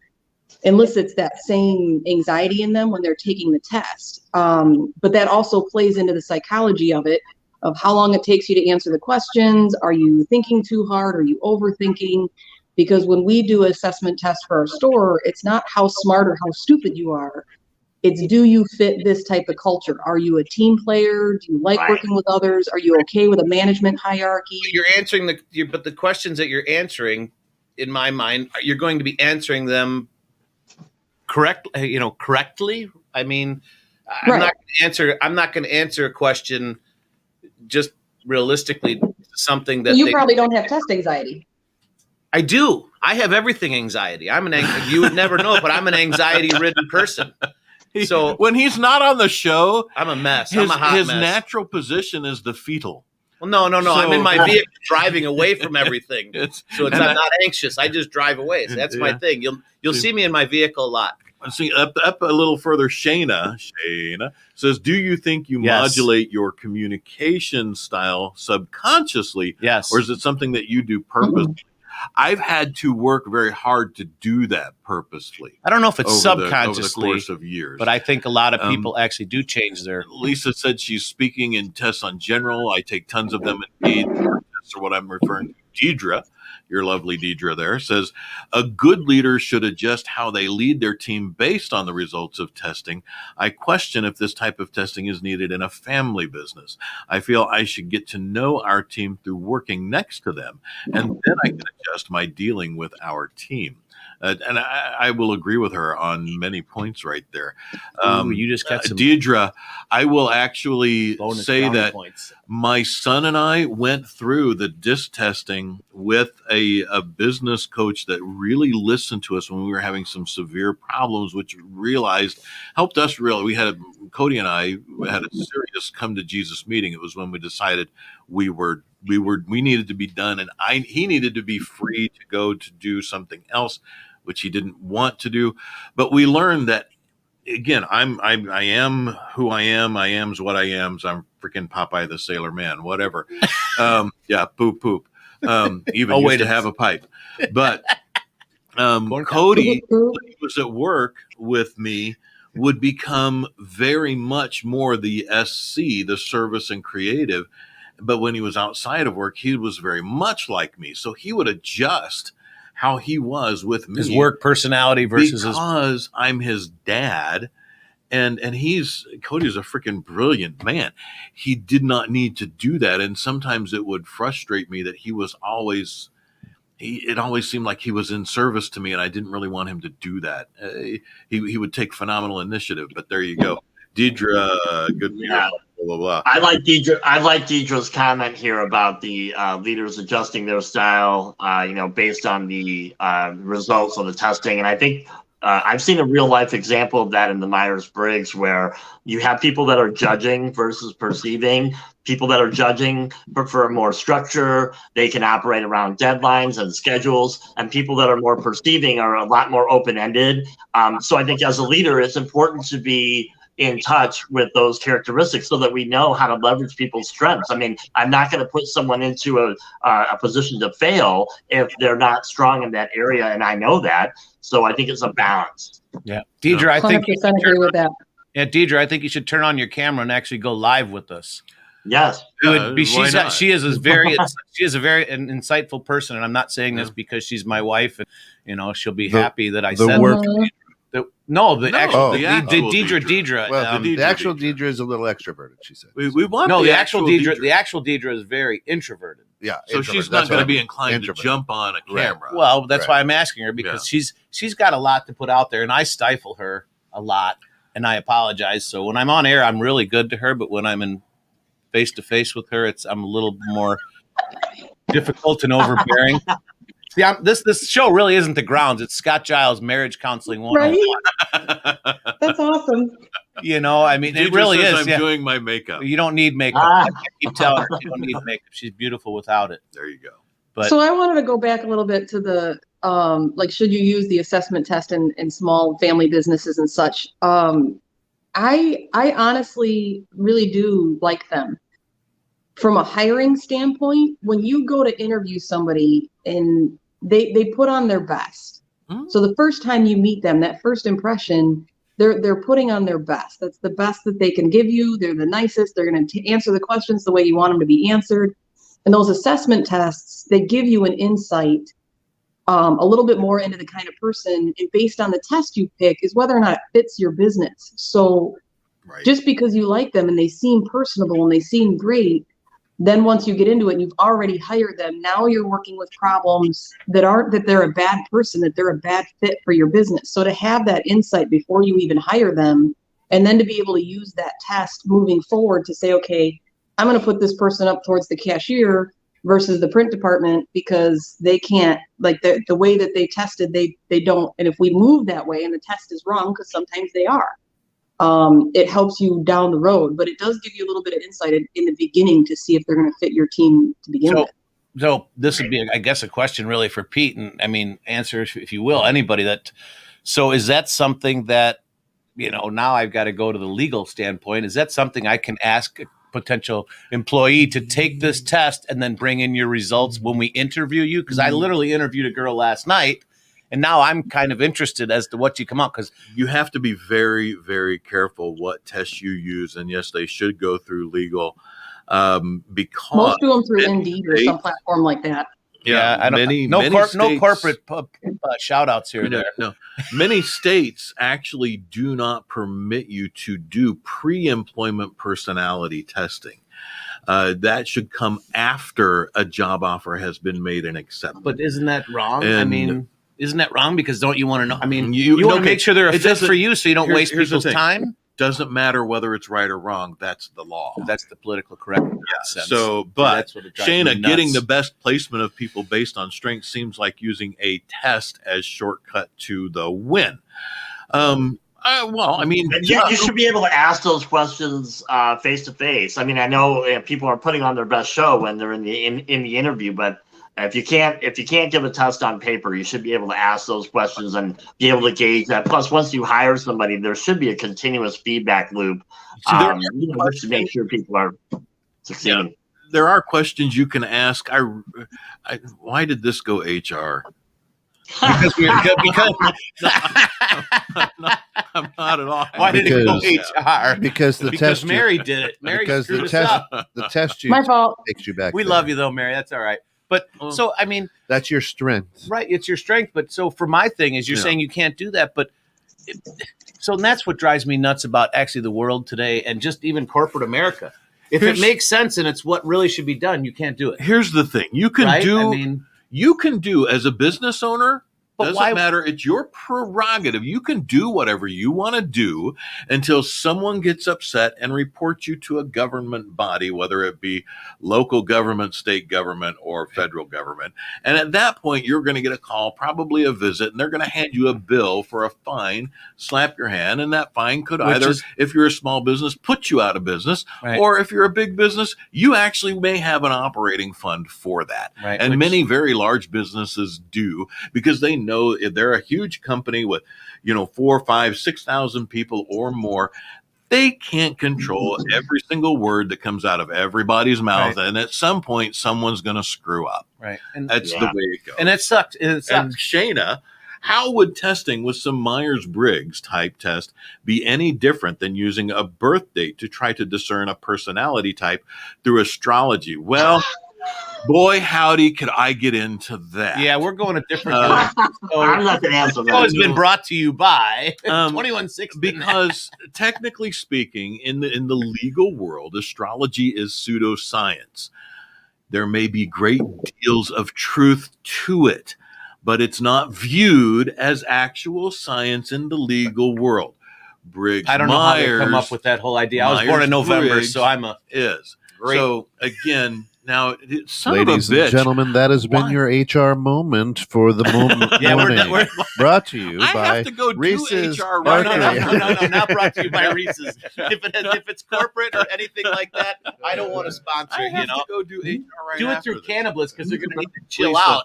elicits that same anxiety in them when they're taking the test. But that also plays into the psychology of it, of how long it takes you to answer the questions. Are you thinking too hard? Are you overthinking? Because when we do an assessment test for our store, it's not how smart or how stupid you are. It's, do you fit this type of culture? Are you a team player? Do you like working with others? Are you okay with a management hierarchy? You're answering but the questions that you're answering, in my mind, you're going to be answering them correctly. I mean, I'm not going to answer a question just realistically something that You probably don't have test anxiety. I do. I have everything anxiety. You would never know, but I'm an anxiety-ridden person. So when he's not on the show, I'm a mess. I'm a hot his mess. natural position is the fetal. Well, no. So- I'm in my vehicle driving away from everything. I'm And not anxious. I just drive away. So that's my thing. You'll see me in my vehicle a lot. See, up a little further, Shayna says, do you think you modulate your communication style subconsciously? Yes. Or is it something that you do purposely? I've had to work very hard to do that purposefully. I don't know if it's over subconsciously, the course of years. but I think a lot of people actually do change their. Lisa said she's speaking in tests on general. I take tons of them indeed. Tests are what I'm referring to. Deidre, your lovely Deidre there, says a good leader should adjust how they lead their team based on the results of testing. I question if this type of testing is needed in a family business. I feel I should get to know our team through working next to them, and then I can adjust my dealing with our team. And I will agree with her on many points right there. Ooh, you just got some Deidre, I will actually bonus say brownie that points. my son and I went through the DISC testing with a business coach that really listened to us when we were having some severe problems, which helped us really. Cody and I had a serious come to Jesus meeting. It was when we decided we needed to be done, and he needed to be free to go to do something else, which he didn't want to do. But we learned that, again, I am who I am. I am's what I am. So I'm freaking Popeye the Sailor Man, whatever. Yeah, poop. Even used to have a pipe. But Cody, when he was at work with me, would become very much more the SC, the service and creative. But when he was outside of work, he was very much like me. So he would adjust how he was with me. His work personality versus because I'm his dad. And Cody's a freaking brilliant man. He did not need to do that. And sometimes it would frustrate me that it always seemed like he was in service to me, and I didn't really want him to do that. He would take phenomenal initiative, but there you go. Deidre, good. Yeah. Blah, blah, blah. I like Deidre's comment here about the leaders adjusting their style, based on the results of the testing. And I think I've seen a real life example of that in the Myers-Briggs, where you have people that are judging versus perceiving. People that are judging prefer more structure. They can operate around deadlines and schedules, and people that are more perceiving are a lot more open-ended. So I think as a leader, it's important to be in touch with those characteristics so that we know how to leverage people's strengths. I mean, I'm not going to put someone into a position to fail if they're not strong in that area, and I know that. So I think it's a balance. Yeah, Deidre, I think 100% agree with that. Yeah, Deidre, I think you should turn on your camera and actually go live with us. Yes, she is a very insightful person, and I'm not saying this because she's my wife, and she'll be happy that I said that. The actual Deidre. Well, the actual Deidre is a little extroverted. She said. The actual Deidre. The actual Deidre is very introverted. Yeah, so she's not going to be inclined to jump on a camera. Right. Well, that's why I'm asking her, because she's got a lot to put out there, and I stifle her a lot, and I apologize. So when I'm on air, I'm really good to her, but when I'm in face to face with her, I'm a little more difficult and overbearing. Yeah, this show really isn't the grounds. It's Scott Giles Marriage Counseling 101. Right? That's awesome. I mean, it really is. I'm doing my makeup. You don't need makeup. I keep telling her you don't need makeup. She's beautiful without it. There you go. But so I wanted to go back a little bit to the should you use the assessment test in small family businesses and such? I honestly really do like them. From a hiring standpoint, when you go to interview somebody and they put on their best. Mm-hmm. So the first time you meet them, that first impression, they're putting on their best. That's the best that they can give you. They're the nicest. They're going to answer the questions the way you want them to be answered. And those assessment tests, they give you an insight a little bit more into the kind of person, and based on the test you pick is whether or not it fits your business. So just because you like them and they seem personable and they seem great, then once you get into it and you've already hired them, now you're working with problems that aren't that they're a bad person, that they're a bad fit for your business. So to have that insight before you even hire them, and then to be able to use that test moving forward to say, okay, I'm going to put this person up towards the cashier versus the print department because they can't, like the way that they tested, they don't. And if we move that way and the test is wrong, because sometimes they are, it helps you down the road, but it does give you a little bit of insight in the beginning to see if they're going to fit your team to begin with. So this would be, I guess, a question really for Pete, and I mean, answer if you will, anybody that. So is that something that, now I've got to go to the legal standpoint? Is that something I can ask a potential employee to take this test and then bring in your results when we interview you? Because I literally interviewed a girl last night. And now I'm kind of interested as to what you come out, because you have to be very, very careful what tests you use. And yes, they should go through legal because most do them through Indeed or some platform like that. Yeah, I don't. No corporate shout outs here. No. Many states actually do not permit you to do pre-employment personality testing. That should come after a job offer has been made and accepted. But isn't that wrong? And I mean. Isn't that wrong? Because don't you want to know? I mean, You- you want to okay, make sure they're a it fit doesn't- for you, so you don't waste here's the people's thing. time. Doesn't matter whether it's right or wrong. That's the law. That's the political correct sense. So, but that's what it drives me Shayna, nuts. getting the best placement of people based on strength seems like using a test as shortcut to the win. Well, I mean, And yet you should be able to ask those questions face to face. I mean, I know people are putting on their best show when they're in the interview, but if you can't give a test on paper, you should be able to ask those questions and be able to gauge that. Plus, once you hire somebody, there should be a continuous feedback loop. Just to make sure people are succeeding. Yeah. There are questions you can ask. Why did this go HR? because I'm not at all. Why did it go Because- HR? Because the Because test Mary did it. Mary because screwed the us test up. the test My tube fault. takes you back. We there. love you though, Mary. That's all right. But so I mean, That's your strength. right? It's your strength. But so for my thing is, you're Yeah. saying you can't do that. But so that's what drives me nuts about actually the world today, and just even corporate America. If Here's- it makes sense and it's what really should be done, you can't do it. Here's the thing: you can Right? do. I mean, You can do as a business owner. But Doesn't why- matter. It's your prerogative. You can do whatever you want to do until someone gets upset and reports you to a government body, whether it be local government, state government, or federal government. And at that point, you're going to get a call, probably a visit, and they're going to hand you a bill for a fine, slap your hand, and that fine could Which either, is- if you're a small business, put you out of business, Right. or if you're a big business, you actually may have an operating fund for that. right? And which- many very large businesses do, because they know they're a huge company with, 4, 5, 6,000 people or more. They can't control every single word that comes out of everybody's mouth. Right. And at some point, someone's going to screw up. right, and That's the Yeah. way it goes. and it sucked. It sucked. And Shayna, how would testing with some Myers-Briggs type test be any different than using a birth date to try to discern a personality type through astrology? Well, boy, howdy, could I get into that? Yeah, we're going a different. Uh, so, I'm not going to answer the show has that. been brought to you by 2160. Because technically speaking, in the legal world, astrology is pseudoscience. There may be great deals of truth to it, but it's not viewed as actual science in the legal world. Briggs I don't know how they Myers come up with that whole idea. I was born in November, Myers-Briggs so I'm a is. great. So again, now son Ladies of a bitch. and gentlemen, that has been Why? your HR moment for the moment. Yeah, morning. Brought to you I by have to go do Reese's HR No, right no, now. no, not brought to you by Reese's. If it's corporate or anything like that, I don't want to sponsor I it. have You know, to go do HR right do it after through this. Cannabis because they're going to need to chill Lisa, out.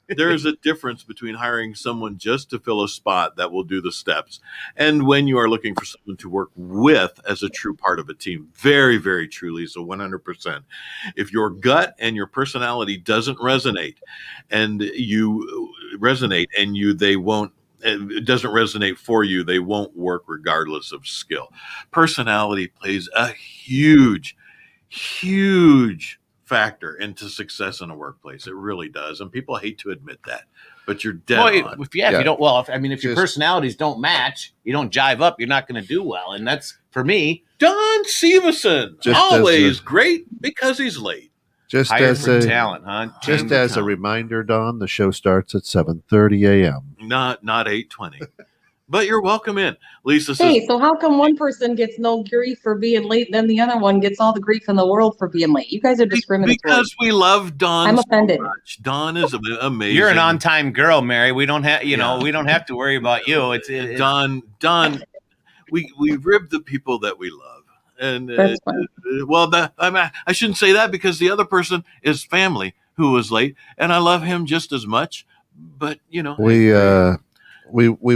There's a difference between hiring someone just to fill a spot that will do the steps and when you are looking for someone to work with as a true part of a team. Very, very truly. So 100%. If your gut and your personality doesn't resonate and they won't, it doesn't resonate for you, they won't work regardless of skill. Personality plays a huge factor into success in a workplace. It really does, and people hate to admit that, but you're dead on. If Yeah. you don't, well, if your Just- personalities don't match, you don't jive up, you're not going to do well. And that's, for me, Don Severson, Just always as great because he's late. Just hired as for a talent, huh? just Chamber as a talent. reminder, Don, the show starts at 7:30 a.m. Not 8:20, but you're welcome in. Lisa says, Hey, so how come one person gets no grief for being late and then the other one gets all the grief in the world for being late? You guys are discriminatory. because we love Don. I'm so offended. much. Don is amazing. You're an on-time girl, Mary. We don't have, Yeah. we don't have to worry about you. It's Don. We rib the people that we love. And That's fine. I shouldn't say that because the other person is family who was late, and I love him just as much. But We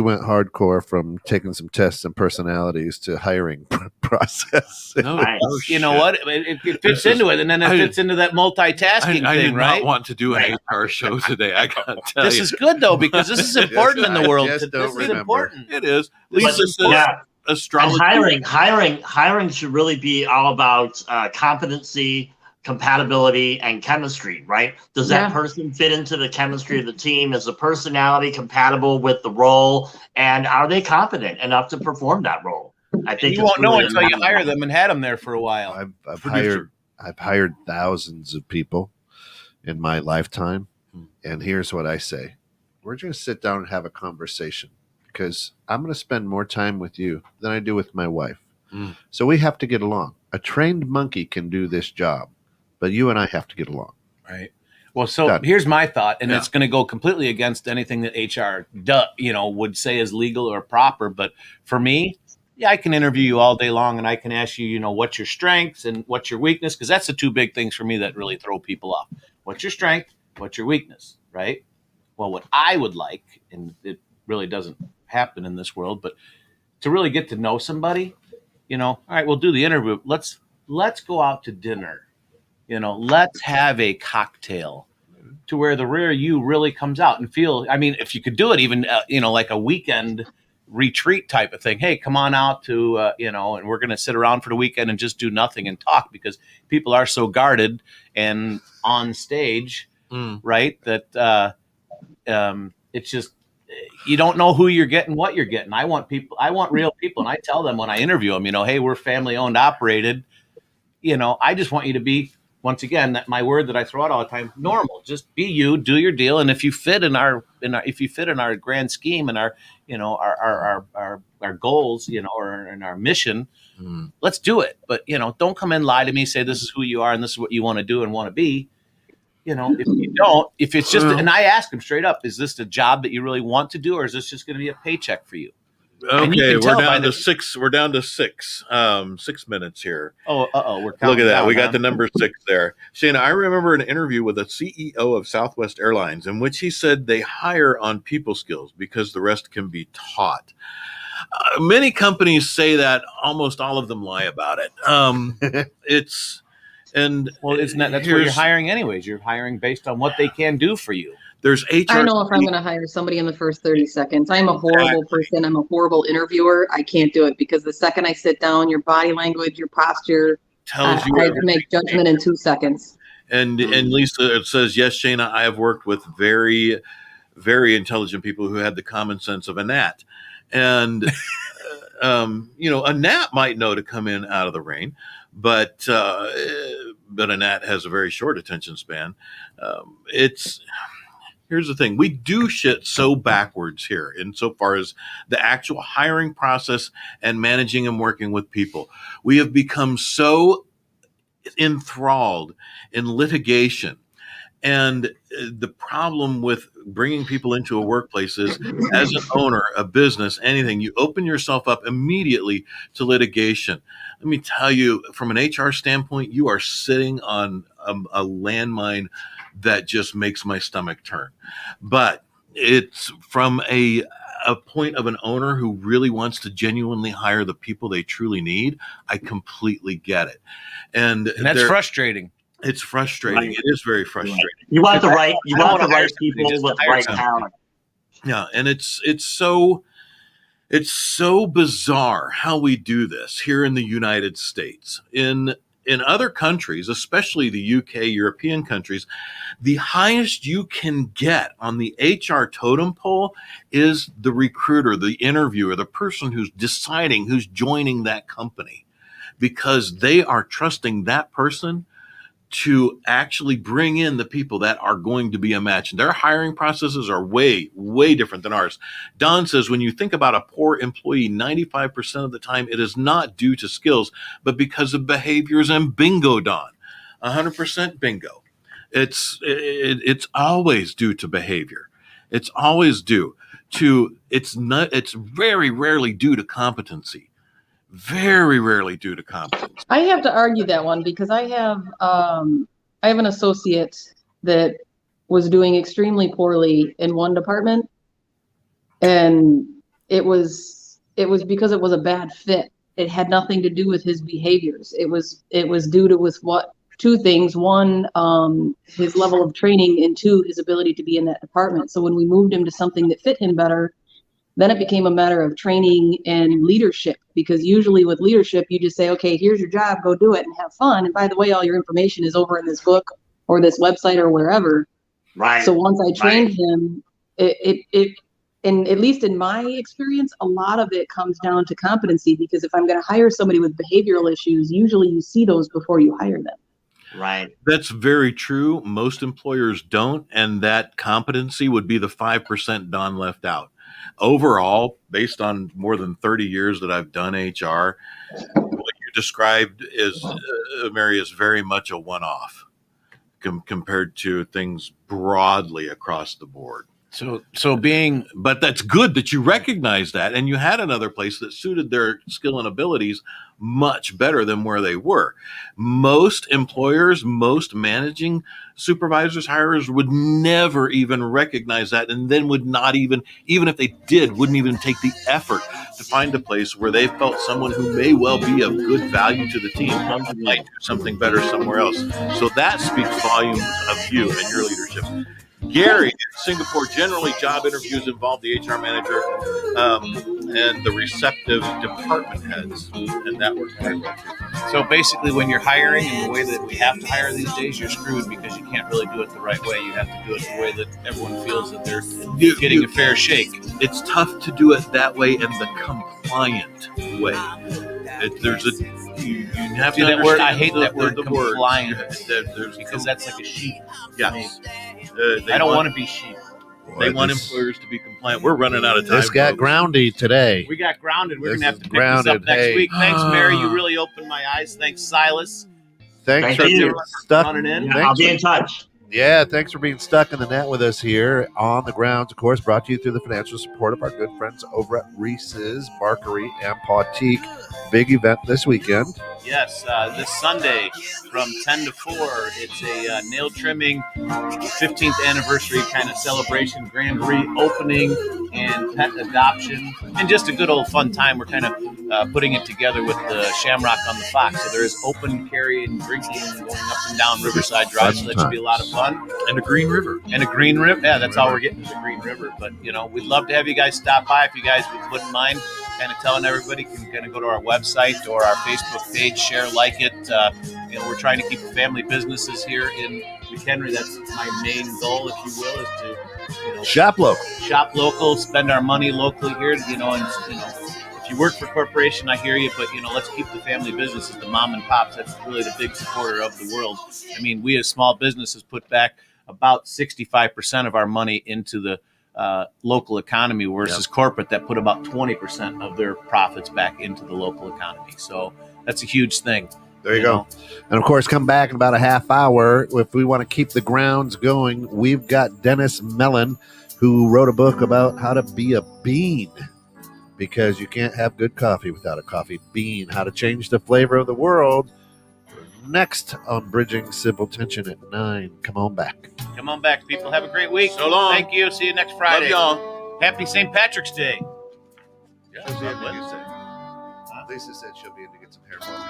went hardcore from taking some tests and personalities to hiring process. no, Nice. no you know shit. what? It fits This is- into it, and then it I- fits into that multitasking I thing, did right? not want to do an HR show today. I gotta tell This you, is good though because this is important in I the world. just This don't is remember. important. it is. But, Lisa says yeah, and astrology. hiring should really be all about competency, compatibility, and chemistry, right? Does that Yeah. person fit into the chemistry of the team? Is the personality compatible with the role? And are they competent enough to perform that role? I think You won't it's know really until you important. hire them and had them there for a while. I've Producer. hired thousands of people in my lifetime, Hmm. and here's what I say: we're going to sit down and have a conversation because I'm going to spend more time with you than I do with my wife. So we have to get along. A trained monkey can do this job, but you and I have to get along. Right. Well, so Done. here's my thought, and Yeah. it's going to go completely against anything that HR would say is legal or proper. But for me, yeah, I can interview you all day long, and I can ask you, what's your strengths and what's your weakness, because that's the two big things for me that really throw people off. What's your strength? What's your weakness? Right. Well, what I would like, and it really doesn't happen in this world, but to really get to know somebody, all right, we'll do the interview. Let's go out to dinner. Let's have a cocktail to where the real you really comes out and feel. I mean, if you could do it, even like a weekend retreat type of thing. Hey, come on out to and we're going to sit around for the weekend and just do nothing and talk, because people are so guarded and on stage, right? That it's just you don't know who you're getting, what you're getting. I want real people, and I tell them when I interview them, hey, we're family owned, operated. I just want you to be. Once again, that my word that I throw out all the time, normal. Just be you, do your deal, and if you fit in our grand scheme and our goals, or in our mission, let's do it. But don't come in, lie to me, say this is who you are and this is what you want to do and want to be. If you don't, if it's just, and I ask them straight up, is this the job that you really want to do, or is this just going to be a paycheck for you? Okay, we're down to 6. We're down to 6. 6 minutes here. We're look at that. down, We got the number 6 there. Shana, I remember an interview with a CEO of Southwest Airlines in which he said they hire on people skills because the rest can be taught. Many companies say that. Almost all of them lie about it. That's where you're hiring anyways. You're hiring based on what they can do for you. There's HR. I know if I'm going to hire somebody in the first 30 seconds. I'm a horrible person. I'm a horrible interviewer. I can't do it because the second I sit down, your body language, your posture, tells you I make judgment in 2 seconds. And Lisa says, yes, Shana, I have worked with very, very intelligent people who had the common sense of a gnat. And, a gnat might know to come in out of the rain, but a gnat has a very short attention span. Here's the thing. We do shit so backwards here insofar as the actual hiring process and managing and working with people. We have become so enthralled in litigation. And the problem with bringing people into a workplace is, as an owner, a business, anything, you open yourself up immediately to litigation. Let me tell you, from an HR standpoint, you are sitting on a landmine that just makes my stomach turn. But it's from a point of an owner who really wants to genuinely hire the people they truly need. I completely get it. And that's frustrating. It's frustrating. Right. It is very frustrating. You want the right people with the right talent. Yeah, and it's so bizarre how we do this here in the United States. In other countries, especially the UK, European countries, the highest you can get on the HR totem pole is the recruiter, the interviewer, the person who's deciding who's joining that company, because they are trusting that person to actually bring in the people that are going to be a match. Their hiring processes are way, way different than ours. Don says, when you think about a poor employee, 95% of the time, it is not due to skills, but because of behaviors. And bingo, Don, 100% bingo. It's always due to behavior. It's always due to, it's very rarely due to competency. Very rarely due to competence. I have to argue that one because I have an associate that was doing extremely poorly in one department, and it was because it was a bad fit. It had nothing to do with his behaviors. It was due to two things. One, his level of training, and two, his ability to be in that department. So when we moved him to something that fit him better, then it became a matter of training and leadership, because usually with leadership, you just say, okay, here's your job, go do it and have fun. And by the way, all your information is over in this book or this website or wherever. Right. So once I trained him, and at least in my experience, a lot of it comes down to competency, because if I'm going to hire somebody with behavioral issues, usually you see those before you hire them. Right. That's very true. Most employers don't, and that competency would be the 5% Don left out. Overall, based on more than 30 years that I've done HR, what you described is, Mary, is very much a one-off compared to things broadly across the board. But that's good that you recognize that, and you had another place that suited their skill and abilities much better than where they were. Most employers, most managing supervisors, hirers would never even recognize that, and then would not even if they did, wouldn't even take the effort to find a place where they felt someone who may well be of good value to the team might do something better somewhere else. So that speaks volumes of you and your leadership. Gary, in Singapore, generally job interviews involve the HR manager and the receptive department heads, and that works very well too. So basically, when you're hiring in the way that we have to hire these days, you're screwed because you can't really do it the right way. You have to do it the way that everyone feels that they're getting a fair shake. It's tough to do it that way in the compliant way. You have See to that word? I understand hate that word, the compliant, words. because that's like a sheep. Yes. I don't want to be sheep. They want employers to be compliant. We're running out of time. This got folks. groundy today. We got grounded. We're This going to have is to pick this up grounded. next Hey. week. Thanks, Mary. You really opened my eyes. Thanks, Silas. Thanks Thank for you. being stuck. Running in. Yeah, I'll be in touch. Yeah, thanks for being stuck in the net with us here on the grounds. Of course, brought to you through the financial support of our good friends over at Reese's Barkery and Pautique. Big event this weekend. Yes, this Sunday from 10 to 4, it's a nail trimming 15th anniversary kind of celebration, grand reopening and pet adoption, and just a good old fun time. We're kind of putting it together with the Shamrock on the Fox. So there is open carry and drinking going up and down Riverside Drive, so that should be a lot of fun. And a Green River. And a Green River. Yeah, that's all we're getting is a Green River. But, we'd love to have you guys stop by if you guys wouldn't mind kind of telling everybody. Can kind of go to our website or our Facebook page, share, like it. We're trying to keep family businesses here in McHenry. That's my main goal, if you will, is to Shop local. shop local, spend our money locally here. And if you work for a corporation, I hear you, but let's keep the family businesses, the mom and pops. That's really the big supporter of the world. I mean, we as small businesses put back about 65% of our money into the local economy versus corporate that put about 20% of their profits back into the local economy. So that's a huge thing. There you go. And of course, come back in about a half hour. If we want to keep the grounds going, we've got Dennis Mellon, who wrote a book about how to be a bean, because you can't have good coffee without a coffee bean. How to change the flavor of the world. Next on Bridging Civil Tension at 9. Come on back. Come on back, people. Have a great week. So long. Thank you. See you next Friday. Love y'all. Happy St. Patrick's Day. Lisa said she'll be in to get some hair.